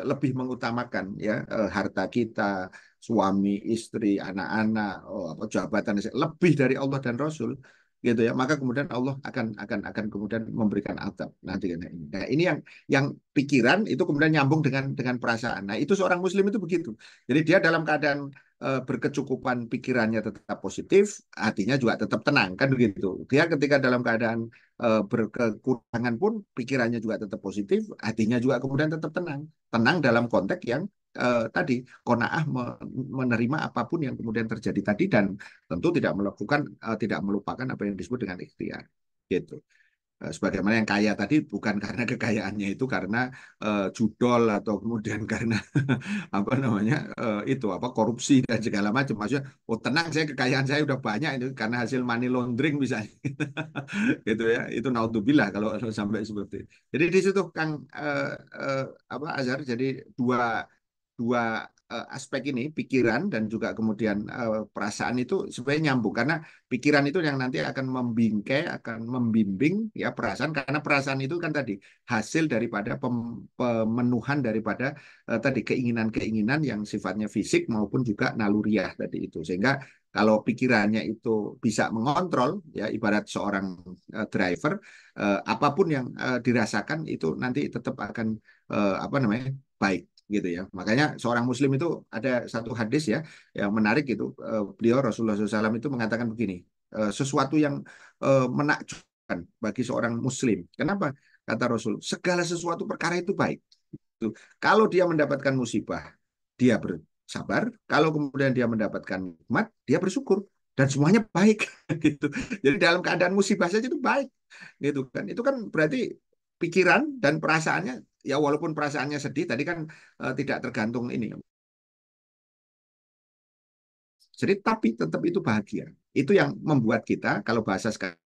lebih mengutamakan ya harta kita, suami, istri, anak-anak, apa, jabatan, lebih dari Allah dan Rasul, gitu ya. Maka kemudian Allah akan kemudian memberikan azab nanti kan ini. Nah, ini yang pikiran itu kemudian nyambung dengan perasaan. Nah, itu seorang muslim itu begitu. Jadi dia dalam keadaan berkecukupan pikirannya tetap positif, hatinya juga tetap tenang kan begitu. Dia ketika dalam keadaan berkekurangan pun pikirannya juga tetap positif, hatinya juga kemudian tetap tenang. Tenang dalam konteks yang tadi konaah menerima apapun yang kemudian terjadi tadi dan tentu tidak melakukan tidak melupakan apa yang disebut dengan ikhtiar. Gitu. Sebagaimana yang kaya tadi bukan karena kekayaannya itu karena judol atau kemudian karena apa namanya itu apa korupsi dan segala macam maksudnya oh tenang saya kekayaan saya udah banyak itu karena hasil money laundering misalnya gitu ya itu naudzubillah kalau sampai seperti itu. Jadi di situ Kang eh, apa Azhar jadi dua dua aspek ini pikiran dan juga kemudian perasaan itu sebenarnya nyambung karena pikiran itu yang nanti akan membingkai akan membimbing ya perasaan karena perasaan itu kan tadi hasil daripada pemenuhan daripada tadi keinginan-keinginan yang sifatnya fisik maupun juga naluriah tadi itu sehingga kalau pikirannya itu bisa mengontrol ya ibarat seorang driver apapun yang dirasakan itu nanti tetap akan apa namanya baik gitu ya. Makanya seorang muslim itu ada satu hadis ya yang menarik itu beliau Rasulullah SAW itu mengatakan begini, sesuatu yang menakjubkan bagi seorang muslim. Kenapa? Kata Rasul, segala sesuatu perkara itu baik. Tuh. Kalau dia mendapatkan musibah, dia bersabar. Kalau kemudian dia mendapatkan nikmat, dia bersyukur. Dan semuanya baik gitu. Jadi dalam keadaan musibah saja itu baik gitu kan. Itu kan berarti pikiran dan perasaannya ya walaupun perasaannya sedih tadi kan tidak tergantung ini sedih tapi tetap itu bahagia itu yang membuat kita kalau bahasa sekarang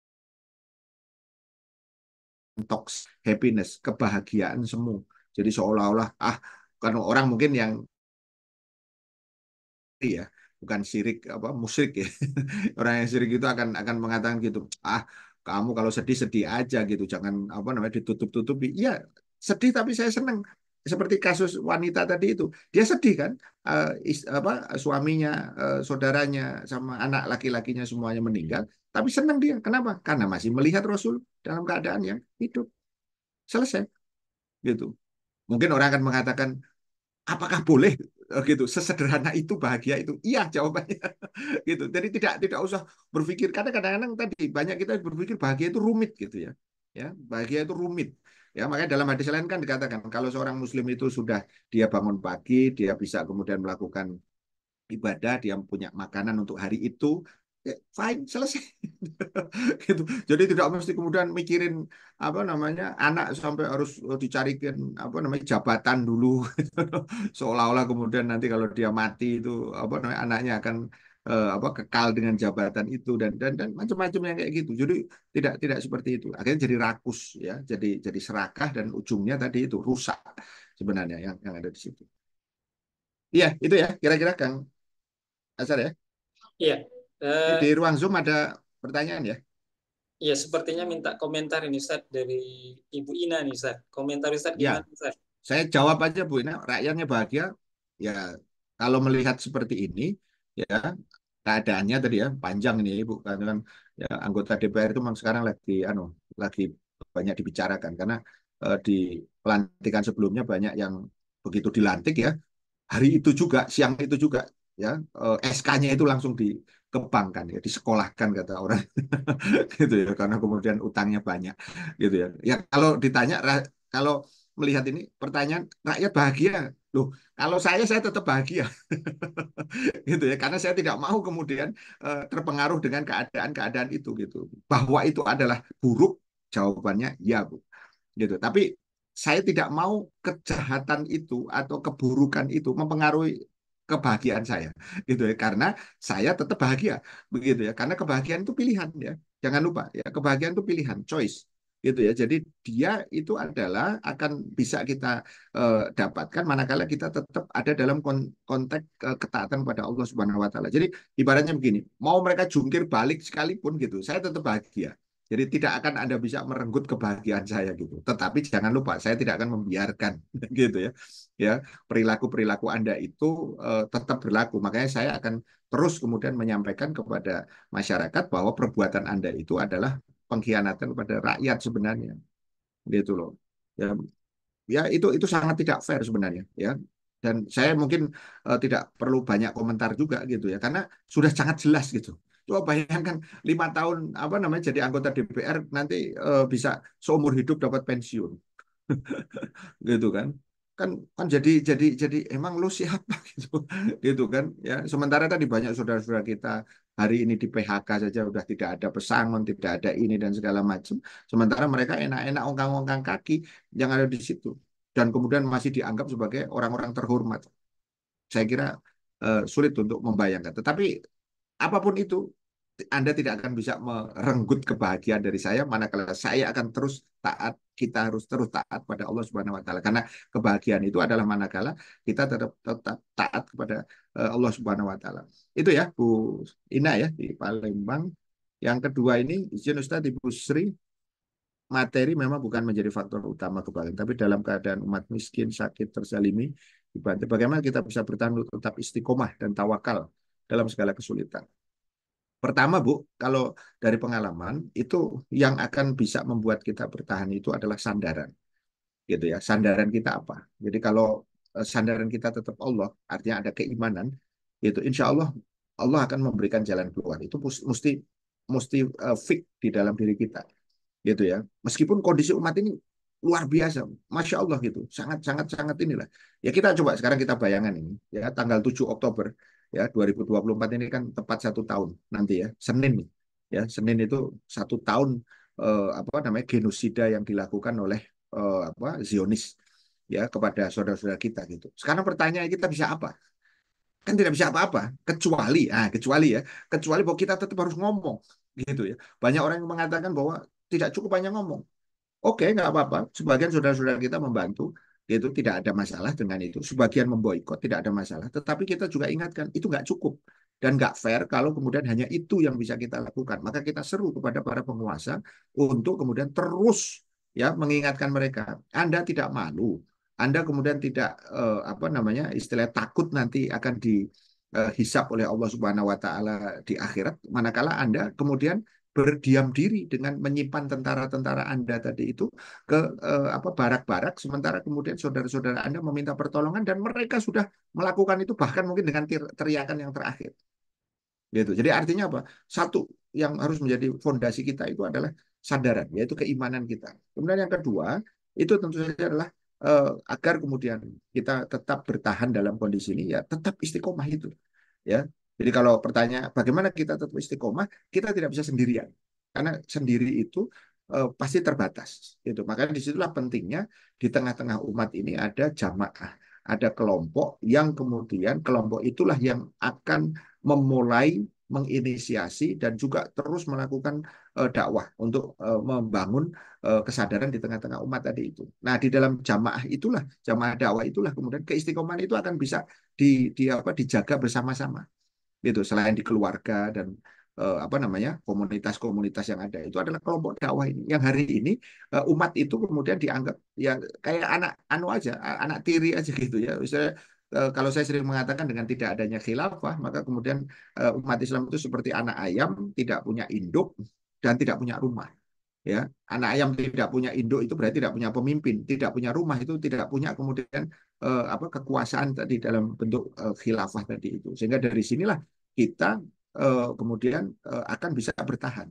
tox happiness kebahagiaan semu jadi seolah-olah kan orang mungkin yang ya bukan syirik apa musyrik ya orang yang syirik itu akan mengatakan gitu kamu kalau sedih sedih aja gitu jangan apa namanya ditutup-tutupi iya sedih tapi saya senang seperti kasus wanita tadi itu, dia sedih kan, suaminya, saudaranya, sama anak laki-lakinya semuanya meninggal, tapi senang dia. Kenapa? Karena masih melihat Rasul dalam keadaan yang hidup. Selesai, gitu. Mungkin orang akan mengatakan, apakah boleh gitu sesederhana itu bahagia itu? Iya jawabannya gitu. Jadi tidak usah berpikir, karena kadang-kadang tadi banyak kita berpikir bahagia itu rumit gitu ya. Ya, bahagia itu rumit. Ya, makanya dalam hadis lain kan dikatakan kalau seorang muslim itu sudah dia bangun pagi, dia bisa kemudian melakukan ibadah, dia punya makanan untuk hari itu, ya, fine, selesai. Gitu. Jadi tidak mesti kemudian mikirin apa namanya anak sampai harus dicarikan apa namanya jabatan dulu, seolah-olah kemudian nanti kalau dia mati itu apa namanya anaknya akan apa kekal dengan jabatan itu dan macam-macam yang kayak gitu. Jadi tidak seperti itu. Akhirnya jadi rakus ya, jadi serakah dan ujungnya tadi itu rusak sebenarnya yang ada di situ. Iya, itu ya kira-kira Kang Asar ya. Iya, Ini eh, di ruang Zoom ada pertanyaan ya? ya sepertinya minta komentar ini Ustaz dari Ibu Ina nih Ustaz. Komentar Ustaz Ya, gimana Ustaz? saya jawab aja Bu Ina, rakyatnya bahagia. Ya, kalau melihat seperti ini, ya keadaannya tadi ya panjang ini Ibu, karena kan ya, anggota DPR itu memang sekarang lagi banyak dibicarakan karena di pelantikan sebelumnya banyak yang begitu dilantik ya, hari itu juga, siang itu juga ya SK-nya itu langsung dikembangkan ya, disekolahkan kata orang gitu ya, karena kemudian utangnya banyak gitu ya. Ya kalau ditanya kalau melihat ini pertanyaan rakyat bahagia loh, kalau saya tetap bahagia gitu ya, karena saya tidak mau kemudian terpengaruh dengan keadaan-keadaan itu gitu. Bahwa itu adalah buruk, jawabannya ya Bu gitu. Tapi saya tidak mau kejahatan itu atau keburukan itu mempengaruhi kebahagiaan saya gitu ya, karena saya tetap bahagia begitu ya, karena kebahagiaan itu pilihan ya, jangan lupa ya, kebahagiaan itu pilihan, choice gitu ya. Jadi dia itu adalah akan bisa kita dapatkan manakala kita tetap ada dalam konteks ketaatan pada Allah Subhanahu Wa Taala. Jadi ibaratnya begini, mau mereka jungkir balik sekalipun gitu, saya tetap bahagia. Jadi tidak akan Anda bisa merenggut kebahagiaan saya gitu. Tetapi jangan lupa, saya tidak akan membiarkan gitu ya. Ya, perilaku-perilaku Anda itu tetap berlaku. Makanya saya akan terus kemudian menyampaikan kepada masyarakat bahwa perbuatan Anda itu adalah pengkhianatan kepada rakyat sebenarnya. Gitu loh. Ya, ya itu sangat tidak fair sebenarnya ya. Dan saya mungkin tidak perlu banyak komentar juga gitu ya, karena sudah sangat jelas gitu. Coba bayangkan 5 tahun apa namanya jadi anggota DPR nanti bisa seumur hidup dapat pensiun gitu kan. Kan jadi emang lu siapa gitu gitu kan ya. Sementara tadi banyak saudara-saudara kita hari ini di PHK saja udah tidak ada pesangon, tidak ada ini dan segala macam. Sementara mereka enak-enak ongkang-ongkang kaki yang ada di situ dan kemudian masih dianggap sebagai orang-orang terhormat. Saya kira sulit untuk membayangkan. Tetapi apapun itu, Anda tidak akan bisa merenggut kebahagiaan dari saya, manakala saya akan terus taat, kita harus terus taat pada Allah Subhanahu wa taala. Karena kebahagiaan itu adalah manakala kita tetap taat kepada Allah Subhanahu wa taala. Itu ya Bu Ina ya di Palembang. Yang kedua ini izin Ustaz Ibu Sri, materi memang bukan menjadi faktor utama kebahagiaan, tapi dalam keadaan umat miskin, sakit, terzalimi, dibantu. Bagaimana kita bisa bertahan untuk tetap istiqomah dan tawakal dalam segala kesulitan. Pertama, Bu, kalau dari pengalaman itu yang akan bisa membuat kita bertahan itu adalah sandaran, gitu ya. Sandaran kita apa? Jadi kalau sandaran kita tetap Allah, artinya ada keimanan, itu insya Allah Allah akan memberikan jalan keluar. Itu mesti mesti fix di dalam diri kita, gitu ya. Meskipun kondisi umat ini luar biasa, masya Allah gitu, sangat sangat sangat inilah. Ya kita coba sekarang kita bayangan ini, ya tanggal 7 Oktober ya 2024 ini kan tepat 1 tahun nanti ya Senin nih, ya Senin itu 1 tahun apa namanya genosida yang dilakukan oleh apa Zionis ya kepada saudara-saudara kita gitu. Sekarang pertanyaan kita bisa apa? Kan tidak bisa apa-apa kecuali bahwa kita tetap harus ngomong gitu ya. Banyak orang yang mengatakan bahwa tidak cukup hanya ngomong. Oke, nggak apa-apa. Sebagian saudara-saudara kita membantu, itu tidak ada masalah dengan itu. Sebagian memboikot, tidak ada masalah. Tetapi kita juga ingatkan, itu nggak cukup. Dan nggak fair kalau kemudian hanya itu yang bisa kita lakukan. Maka kita seru kepada para penguasa untuk kemudian terus ya mengingatkan mereka. Anda tidak malu. Anda kemudian tidak apa namanya istilah takut nanti akan dihisap oleh Allah Subhanahu wa taala di akhirat, manakala Anda kemudian berdiam diri dengan menyimpan tentara-tentara Anda tadi itu ke apa barak-barak, sementara kemudian saudara-saudara Anda meminta pertolongan dan mereka sudah melakukan itu bahkan mungkin dengan teriakan yang terakhir. Gitu. Jadi artinya apa? Satu yang harus menjadi fondasi kita itu adalah sadaran, yaitu keimanan kita. Kemudian yang kedua, itu tentu saja adalah agar kemudian kita tetap bertahan dalam kondisi ini, ya tetap istiqomah itu. Ya. Jadi kalau pertanyaan bagaimana kita tetap istiqomah, kita tidak bisa sendirian. Karena sendiri itu pasti terbatas. Gitu. Makanya disitulah pentingnya di tengah-tengah umat ini ada jamaah, ada kelompok yang kemudian kelompok itulah yang akan memulai menginisiasi dan juga terus melakukan dakwah untuk membangun kesadaran di tengah-tengah umat tadi itu. Nah, di dalam jamaah itulah, jamaah dakwah itulah kemudian keistiqomahan itu akan bisa dijaga bersama-sama. Gitu, selain di keluarga dan apa namanya komunitas-komunitas yang ada itu adalah kelompok dakwah ini yang hari ini umat itu kemudian dianggap ya kayak anak anu aja anak tiri aja gitu ya. Misalnya kalau saya sering mengatakan dengan tidak adanya khilafah maka kemudian umat Islam itu seperti anak ayam tidak punya induk dan tidak punya rumah. Ya, anak ayam tidak punya induk itu berarti tidak punya pemimpin, tidak punya rumah itu tidak punya kemudian apa kekuasaan tadi dalam bentuk khilafah tadi itu. Sehingga dari sinilah kita kemudian akan bisa bertahan.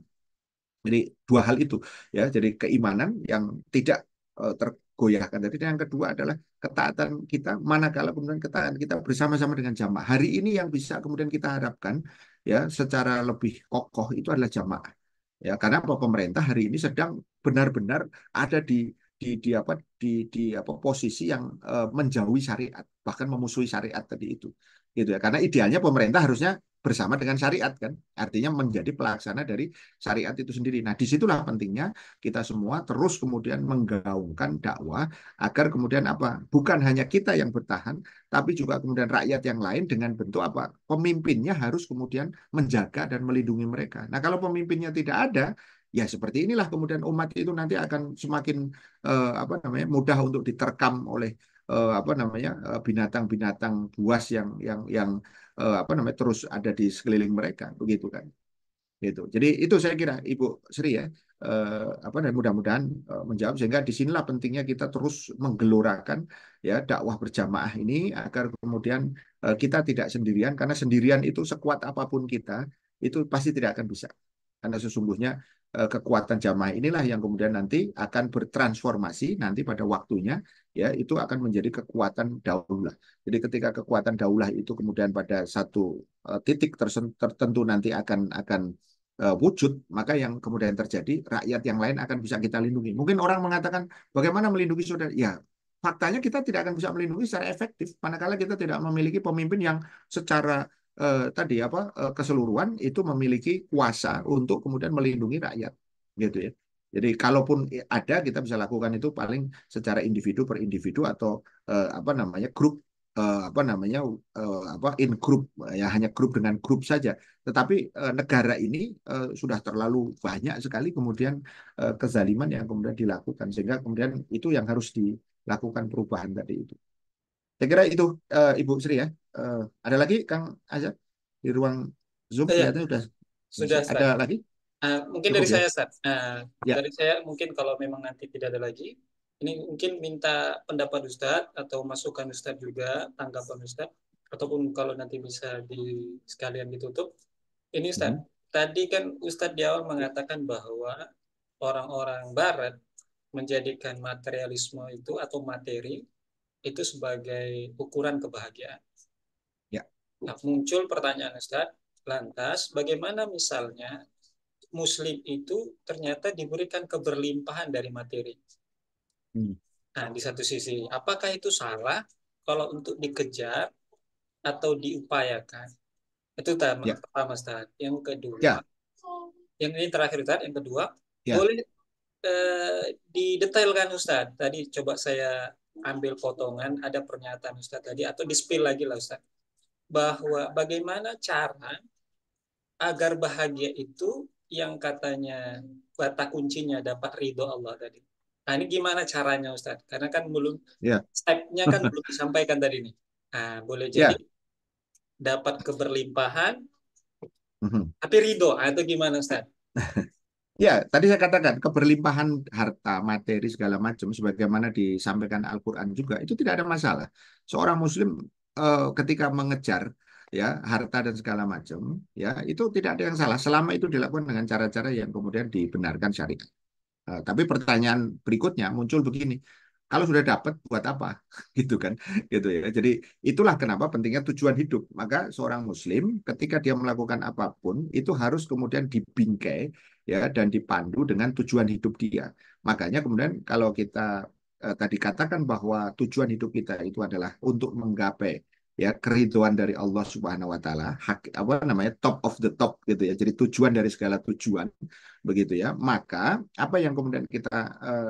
Jadi dua hal itu ya, jadi keimanan yang tidak tergoyahkan tadi. Dan yang kedua adalah ketaatan kita, manakala kemudian ketaatan kita bersama-sama dengan jamaah. Hari ini yang bisa kemudian kita harapkan ya secara lebih kokoh itu adalah jamaah. Ya, karena apa pemerintah hari ini sedang benar-benar ada di apa di apa posisi yang menjauhi syariat, bahkan memusuhi syariat tadi itu. Gitu ya. Karena idealnya pemerintah harusnya bersama dengan syariat kan, artinya menjadi pelaksana dari syariat itu sendiri. Nah, disitulah pentingnya kita semua terus kemudian menggaungkan dakwah agar kemudian apa? Bukan hanya kita yang bertahan, tapi juga kemudian rakyat yang lain dengan bentuk apa? Pemimpinnya harus kemudian menjaga dan melindungi mereka. Nah, kalau pemimpinnya tidak ada, ya seperti inilah kemudian umat itu nanti akan semakin apa namanya mudah untuk diterkam oleh apa namanya binatang-binatang buas yang apa namanya terus ada di sekeliling mereka begitu kan. Gitu. Jadi itu saya kira Ibu Sri ya, apa dan mudah-mudahan menjawab sehingga disinilah pentingnya kita terus menggelorakan ya dakwah berjamaah ini agar kemudian kita tidak sendirian karena sendirian itu sekuat apapun kita itu pasti tidak akan bisa. Karena sesungguhnya kekuatan jamaah inilah yang kemudian nanti akan bertransformasi nanti pada waktunya ya itu akan menjadi kekuatan daulah. Jadi ketika kekuatan daulah itu kemudian pada satu titik tertentu nanti akan wujud, maka yang kemudian terjadi rakyat yang lain akan bisa kita lindungi. Mungkin orang mengatakan bagaimana melindungi saudara? Ya, faktanya kita tidak akan bisa melindungi secara efektif manakala kita tidak memiliki pemimpin yang secara tadi apa keseluruhan itu memiliki kuasa untuk kemudian melindungi rakyat, gitu ya. Jadi kalaupun ada kita bisa lakukan itu paling secara individu per individu atau apa namanya grup apa namanya apa in grup ya hanya grup dengan grup saja. Tetapi negara ini sudah terlalu banyak sekali kemudian kezaliman yang kemudian dilakukan sehingga kemudian itu yang harus dilakukan perubahan tadi itu. Saya kira itu Ibu Sri ya. Ada lagi Kang Azhar di ruang Zoom Ya, kelihatannya udah sudah, selesai. Ada Ustaz. lagi? Mungkin Cukup dari ya? saya, Ustaz. Ya. Dari saya mungkin kalau memang nanti tidak ada lagi, ini mungkin minta pendapat Ustaz atau masukan Ustaz juga, tanggapan Ustaz, ataupun kalau nanti bisa di sekalian ditutup. Ini Ustaz, Mhm. tadi kan Ustaz di awal mengatakan bahwa orang-orang Barat menjadikan materialisme itu atau materi itu sebagai ukuran kebahagiaan. Ya. Nah, muncul pertanyaan Ustaz, lantas bagaimana misalnya Muslim itu ternyata diberikan keberlimpahan dari materi? Hmm. Nah, di satu sisi, apakah itu salah kalau untuk dikejar atau diupayakan? Itu Ya. pertama, Ustaz. Yang kedua, Ya. yang ini terakhir, Ustaz. Yang kedua, Ya. boleh didetailkan, Ustaz. Tadi coba saya ambil potongan, ada pernyataan Ustaz tadi, atau di-spill lagi lah, Ustaz. Bahwa bagaimana cara agar bahagia itu yang katanya kata kuncinya dapat ridho Allah tadi. Nah, ini gimana caranya Ustaz? Karena kan belum Ya, stepnya kan belum disampaikan tadi nih. Nah, boleh jadi ya. dapat keberlimpahan, Mhm. tapi ridho. Nah, itu gimana Ustaz? Ya, tadi saya katakan keberlimpahan harta, materi segala macam, sebagaimana disampaikan Al-Quran juga, itu tidak ada masalah. Seorang Muslim ketika mengejar ya harta dan segala macam, ya itu tidak ada yang salah selama itu dilakukan dengan cara-cara yang kemudian dibenarkan syariat. Tapi pertanyaan berikutnya muncul begini, kalau sudah dapat buat apa? Gitu kan, gitu ya. Jadi itulah kenapa pentingnya tujuan hidup. Maka seorang Muslim ketika dia melakukan apapun itu harus kemudian dibingkai ya dan dipandu dengan tujuan hidup dia. Makanya kemudian kalau kita tadi katakan bahwa tujuan hidup kita itu adalah untuk menggapai ya keridhaan dari Allah Subhanahu wa taala, apa namanya top of the top gitu ya. Jadi tujuan dari segala tujuan begitu ya. Maka apa yang kemudian kita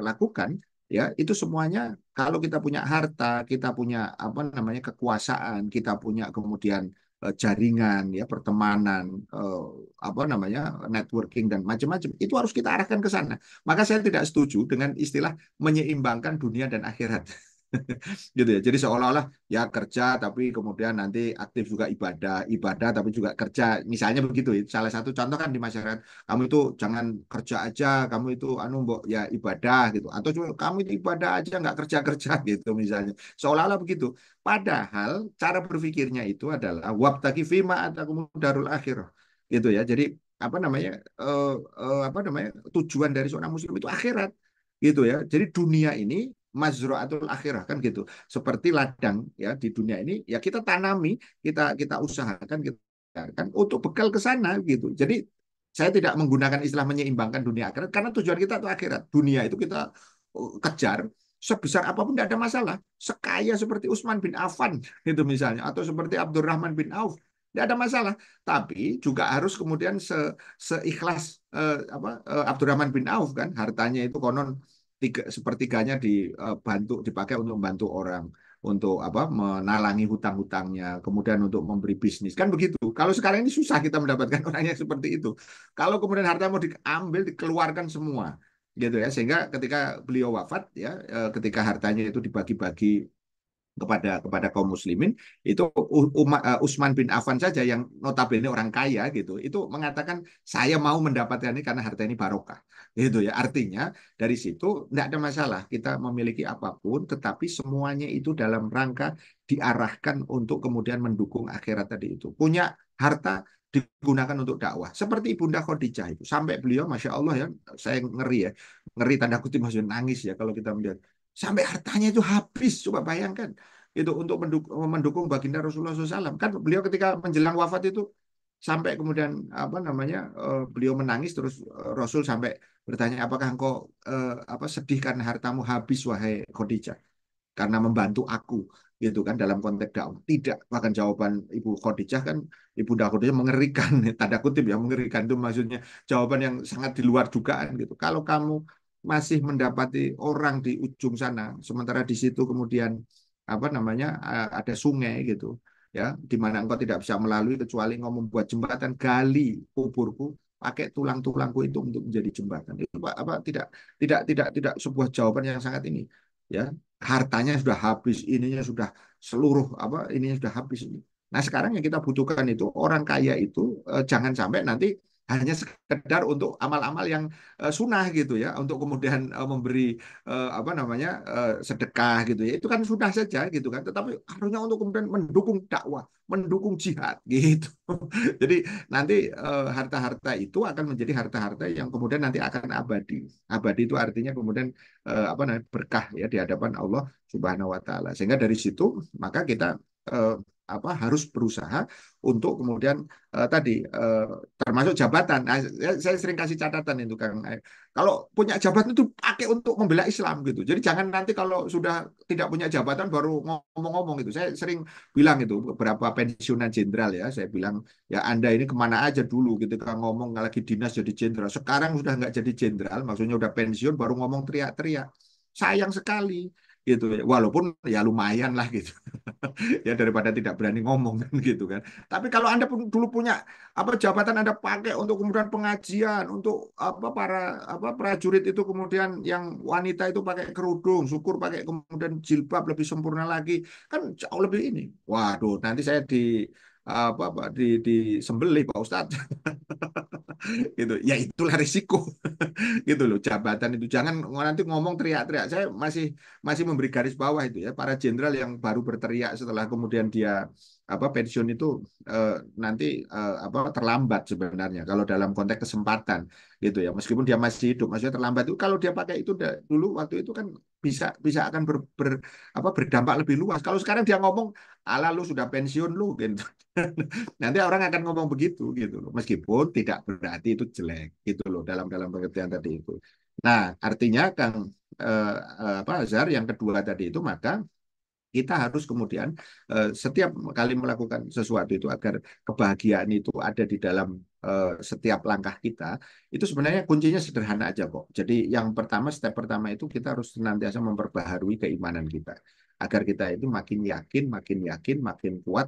lakukan ya itu semuanya kalau kita punya harta, kita punya apa namanya kekuasaan, kita punya kemudian jaringan ya pertemanan eh, apa namanya networking dan macam-macam itu harus kita arahkan ke sana. Maka saya tidak setuju dengan istilah menyeimbangkan dunia dan akhirat. Gitu ya. Jadi seolah-olah ya kerja tapi kemudian nanti aktif juga ibadah, ibadah tapi juga kerja. Misalnya begitu. Salah satu contoh kan di masyarakat, kamu itu jangan kerja aja, kamu itu anu mbok ya ibadah gitu. Atau cuma kamu itu ibadah aja nggak kerja-kerja gitu misalnya. Seolah-olah begitu. Padahal cara berpikirnya itu adalah wabtaki fima atakum darul akhirah. Gitu ya. Jadi apa namanya apa namanya tujuan dari seorang muslim itu akhirat gitu ya. Jadi dunia ini mazraatul akhirah kan gitu. Seperti ladang ya di dunia ini ya kita tanami, kita usahakan kita kan untuk bekal ke sana gitu. Jadi saya tidak menggunakan istilah menyeimbangkan dunia akhirat karena tujuan kita itu akhirat. Dunia itu kita kejar sebesar apapun tidak ada masalah. Sekaya seperti Utsman bin Affan itu misalnya atau seperti Abdurrahman bin Auf tidak ada masalah. Tapi juga harus kemudian seikhlas Abdurrahman bin Auf kan hartanya itu konon sepertiganya dibantu dipakai untuk membantu orang untuk apa menalangi hutang-hutangnya kemudian untuk memberi bisnis kan begitu kalau sekarang ini susah kita mendapatkan orang yang seperti itu kalau kemudian harta mau diambil dikeluarkan semua gitu ya sehingga ketika beliau wafat ya ketika hartanya itu dibagi-bagi kepada kaum muslimin itu Utsman bin Affan saja yang notabene orang kaya gitu itu mengatakan saya mau mendapatkan ini karena harta ini barokah gitu ya artinya dari situ tidak ada masalah kita memiliki apapun tetapi semuanya itu dalam rangka diarahkan untuk kemudian mendukung akhirat tadi itu punya harta digunakan untuk dakwah seperti Ibunda Khadijah itu sampai beliau masya Allah ya saya ngeri ya ngeri tanda kutip maksudnya nangis ya kalau kita melihat sampai hartanya itu habis coba bayangkan itu untuk mendukung baginda Rasulullah SAW. Kan beliau ketika menjelang wafat itu sampai kemudian apa namanya beliau menangis terus Rasul sampai bertanya apakah engkau apa sedih karena hartamu habis wahai Khadijah karena membantu aku gitu kan dalam konteks dakwah tidak bahkan jawaban Ibu Khadijah kan Ibu Khadijah mengerikan tanda kutip ya mengerikan itu maksudnya jawaban yang sangat di luar dugaan gitu kalau kamu masih mendapati orang di ujung sana sementara di situ kemudian apa namanya ada sungai gitu ya di mana engkau tidak bisa melalui kecuali engkau membuat jembatan gali kuburku pakai tulang-tulangku itu untuk menjadi jembatan itu apa tidak sebuah jawaban yang sangat ini ya hartanya sudah habis ininya sudah seluruh apa ininya sudah habis nah sekarang yang kita butuhkan itu orang kaya itu jangan sampai nanti hanya sekedar untuk amal-amal yang sunnah gitu ya untuk kemudian memberi apa namanya sedekah gitu ya itu kan sudah saja gitu kan tetapi harusnya untuk kemudian mendukung dakwah mendukung jihad gitu jadi nanti harta-harta itu akan menjadi harta-harta yang kemudian nanti akan abadi abadi itu artinya kemudian apa namanya berkah ya di hadapan Allah Subhanahu wa taala sehingga dari situ maka kita eh, apa harus berusaha untuk kemudian tadi termasuk jabatan. Nah, saya sering kasih catatan itu Kang. Kalau punya jabatan itu pakai untuk membela Islam gitu. Jadi jangan nanti kalau sudah tidak punya jabatan baru ngomong-ngomong itu. Saya sering bilang itu beberapa pensiunan jenderal ya. Saya bilang ya Anda ini kemana aja dulu gitu kan ngomong lagi dinas jadi jenderal. Sekarang sudah nggak jadi jenderal, maksudnya udah pensiun baru ngomong teriak-teriak. Sayang sekali gitu ya. Walaupun ya lumayan lah gitu. Ya daripada tidak berani ngomong kan gitu kan. Tapi kalau Anda dulu punya apa jabatan Anda pakai untuk kemudian pengajian, untuk apa para apa prajurit itu kemudian yang wanita itu pakai kerudung, syukur pakai kemudian jilbab lebih sempurna lagi, kan jauh lebih ini. Waduh, nanti saya di apa di sembelih Pak Ustadz gitu. Ya itulah risiko gitu loh jabatan itu jangan nanti ngomong teriak-teriak saya masih masih memberi garis bawah itu ya para jenderal yang baru berteriak setelah kemudian dia apa pensiun itu eh, nanti apa terlambat sebenarnya kalau dalam konteks kesempatan gitu ya meskipun dia masih hidup maksudnya terlambat itu kalau dia pakai itu dulu waktu itu kan bisa bisa akan apa berdampak lebih luas kalau sekarang dia ngomong ala lu sudah pensiun lu gitu nanti orang akan ngomong begitu gitu loh. Meskipun tidak berarti itu jelek gitu loh dalam dalam pengertian tadi itu. Nah, artinya Kang apa Azhar yang kedua tadi itu maka kita harus kemudian setiap kali melakukan sesuatu itu agar kebahagiaan itu ada di dalam setiap langkah kita itu sebenarnya kuncinya sederhana aja kok. Jadi yang pertama step pertama itu kita harus senantiasa memperbaharui keimanan kita agar kita itu makin yakin, makin kuat,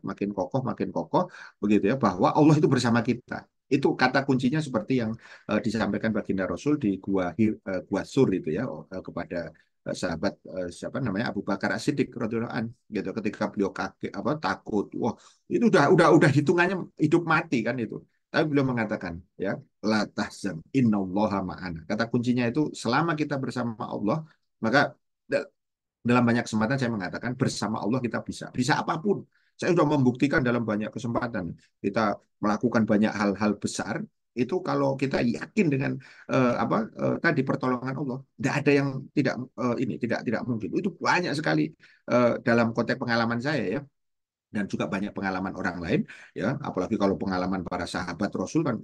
makin kokoh begitu ya bahwa Allah itu bersama kita. Itu kata kuncinya seperti yang disampaikan baginda Rasul di Gua Sur itu ya kepada sahabat siapa namanya Abu Bakar As-Siddiq radhiyallahu an gitu ketika beliau kaget apa takut wah itu udah hitungannya hidup mati kan itu tapi beliau mengatakan ya la tahzan innallaha ma'ana kata kuncinya itu selama kita bersama Allah maka dalam banyak kesempatan saya mengatakan bersama Allah kita bisa apapun. Saya sudah membuktikan dalam banyak kesempatan kita melakukan banyak hal-hal besar itu kalau kita yakin dengan apa tadi pertolongan Allah, tidak ada yang tidak ini tidak mungkin. Itu banyak sekali dalam konteks pengalaman saya ya dan juga banyak pengalaman orang lain ya apalagi kalau pengalaman para sahabat Rasul kan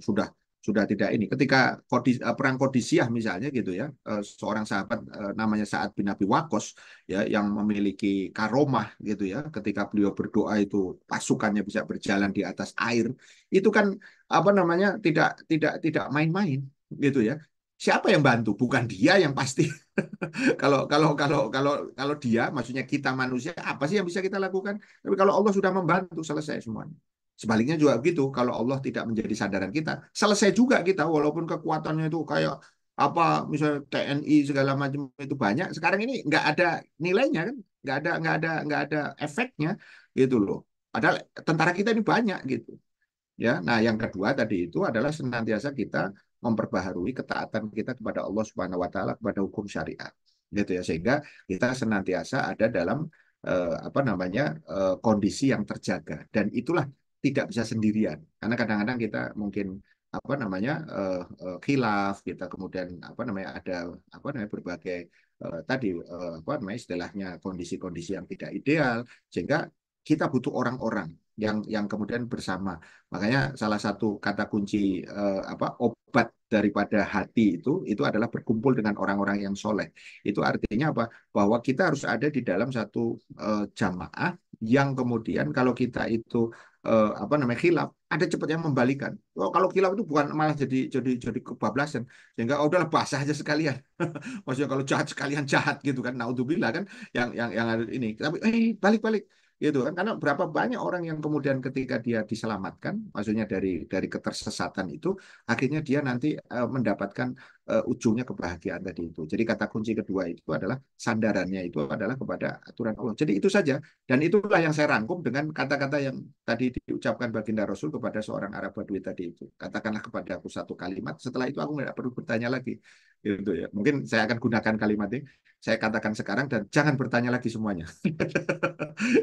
sudah tidak ini ketika perang Qadisiyah misalnya gitu ya seorang sahabat namanya Sa'ad bin Abi Waqqas ya yang memiliki karomah gitu ya ketika beliau berdoa itu pasukannya bisa berjalan di atas air itu kan apa namanya tidak main-main gitu ya siapa yang bantu bukan dia yang pasti kalau dia, maksudnya kita manusia, apa sih yang bisa kita lakukan? Tapi kalau Allah sudah membantu, selesai semuanya. Sebaliknya juga begitu, kalau Allah tidak menjadi sandaran kita, selesai juga kita, walaupun kekuatannya itu kayak apa, misalnya TNI segala macam itu banyak. Sekarang ini nggak ada nilainya kan, nggak ada efeknya gitu loh. Padahal tentara kita ini banyak gitu. Ya, nah yang kedua tadi itu adalah senantiasa kita memperbaharui ketaatan kita kepada Allah Subhanahu wa taala kepada hukum syariat. Gitu ya, sehingga kita senantiasa ada dalam apa namanya kondisi yang terjaga dan itulah tidak bisa sendirian. Karena kadang-kadang kita mungkin apa namanya khilaf kita kemudian apa namanya ada apa namanya berbagai tadi apa namanya istilahnya kondisi-kondisi yang tidak ideal sehingga kita butuh orang-orang yang kemudian bersama. Makanya salah satu kata kunci apa obat daripada hati itu adalah berkumpul dengan orang-orang yang soleh. Itu artinya apa? Bahwa kita harus ada di dalam satu jamaah yang kemudian kalau kita itu apa namanya khilaf, ada cepatnya membalikan. Oh, kalau khilaf itu bukan malah jadi kebablasan, sehingga oh, udahlah basah aja sekalian. Maksudnya kalau jahat sekalian jahat gitu kan, naudzubillah kan, yang ada ini. Tapi balik-balik gitu kan karena berapa banyak orang yang kemudian ketika dia diselamatkan maksudnya dari ketersesatan itu akhirnya dia nanti mendapatkan ujungnya kebahagiaan tadi itu jadi kata kunci kedua itu adalah sandarannya itu adalah kepada aturan Allah jadi itu saja dan itulah yang saya rangkum dengan kata-kata yang tadi diucapkan baginda Rasul kepada seorang Arab Badui tadi itu katakanlah kepada aku satu kalimat setelah itu aku tidak perlu bertanya lagi gitu ya mungkin saya akan gunakan kalimat ini saya katakan sekarang dan jangan bertanya lagi semuanya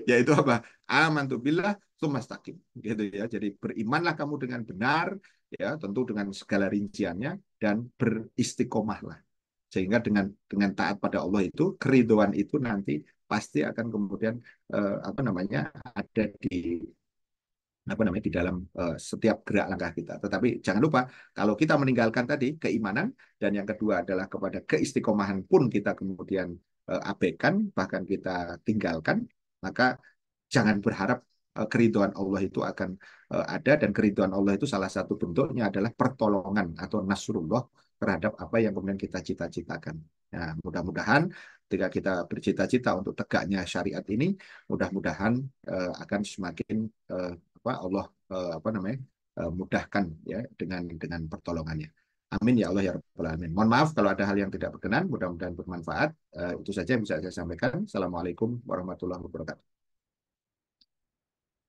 yaitu apa? Amantu billah tsumastaqim gitu ya. Jadi berimanlah kamu dengan benar ya, tentu dengan segala rinciannya dan beristiqomahlah. Sehingga dengan taat pada Allah itu keridhaan itu nanti pasti akan kemudian apa namanya ada di apa namanya di dalam setiap gerak langkah kita. Tetapi jangan lupa kalau kita meninggalkan tadi keimanan dan yang kedua adalah kepada keistiqomahan pun kita kemudian abaikan bahkan kita tinggalkan maka jangan berharap keridhaan Allah itu akan ada dan keridhaan Allah itu salah satu bentuknya adalah pertolongan atau nasrullah terhadap apa yang kemudian kita cita-citakan. Nah, mudah-mudahan ketika kita bercita-cita untuk tegaknya syariat ini, mudah-mudahan akan semakin Allah apa namanya mudahkan ya dengan pertolongannya. Amin ya Allah ya Rabbal Alamin. Mohon maaf kalau ada hal yang tidak berkenan, mudah-mudahan bermanfaat. Itu saja yang bisa saya sampaikan. Assalamualaikum warahmatullahi wabarakatuh.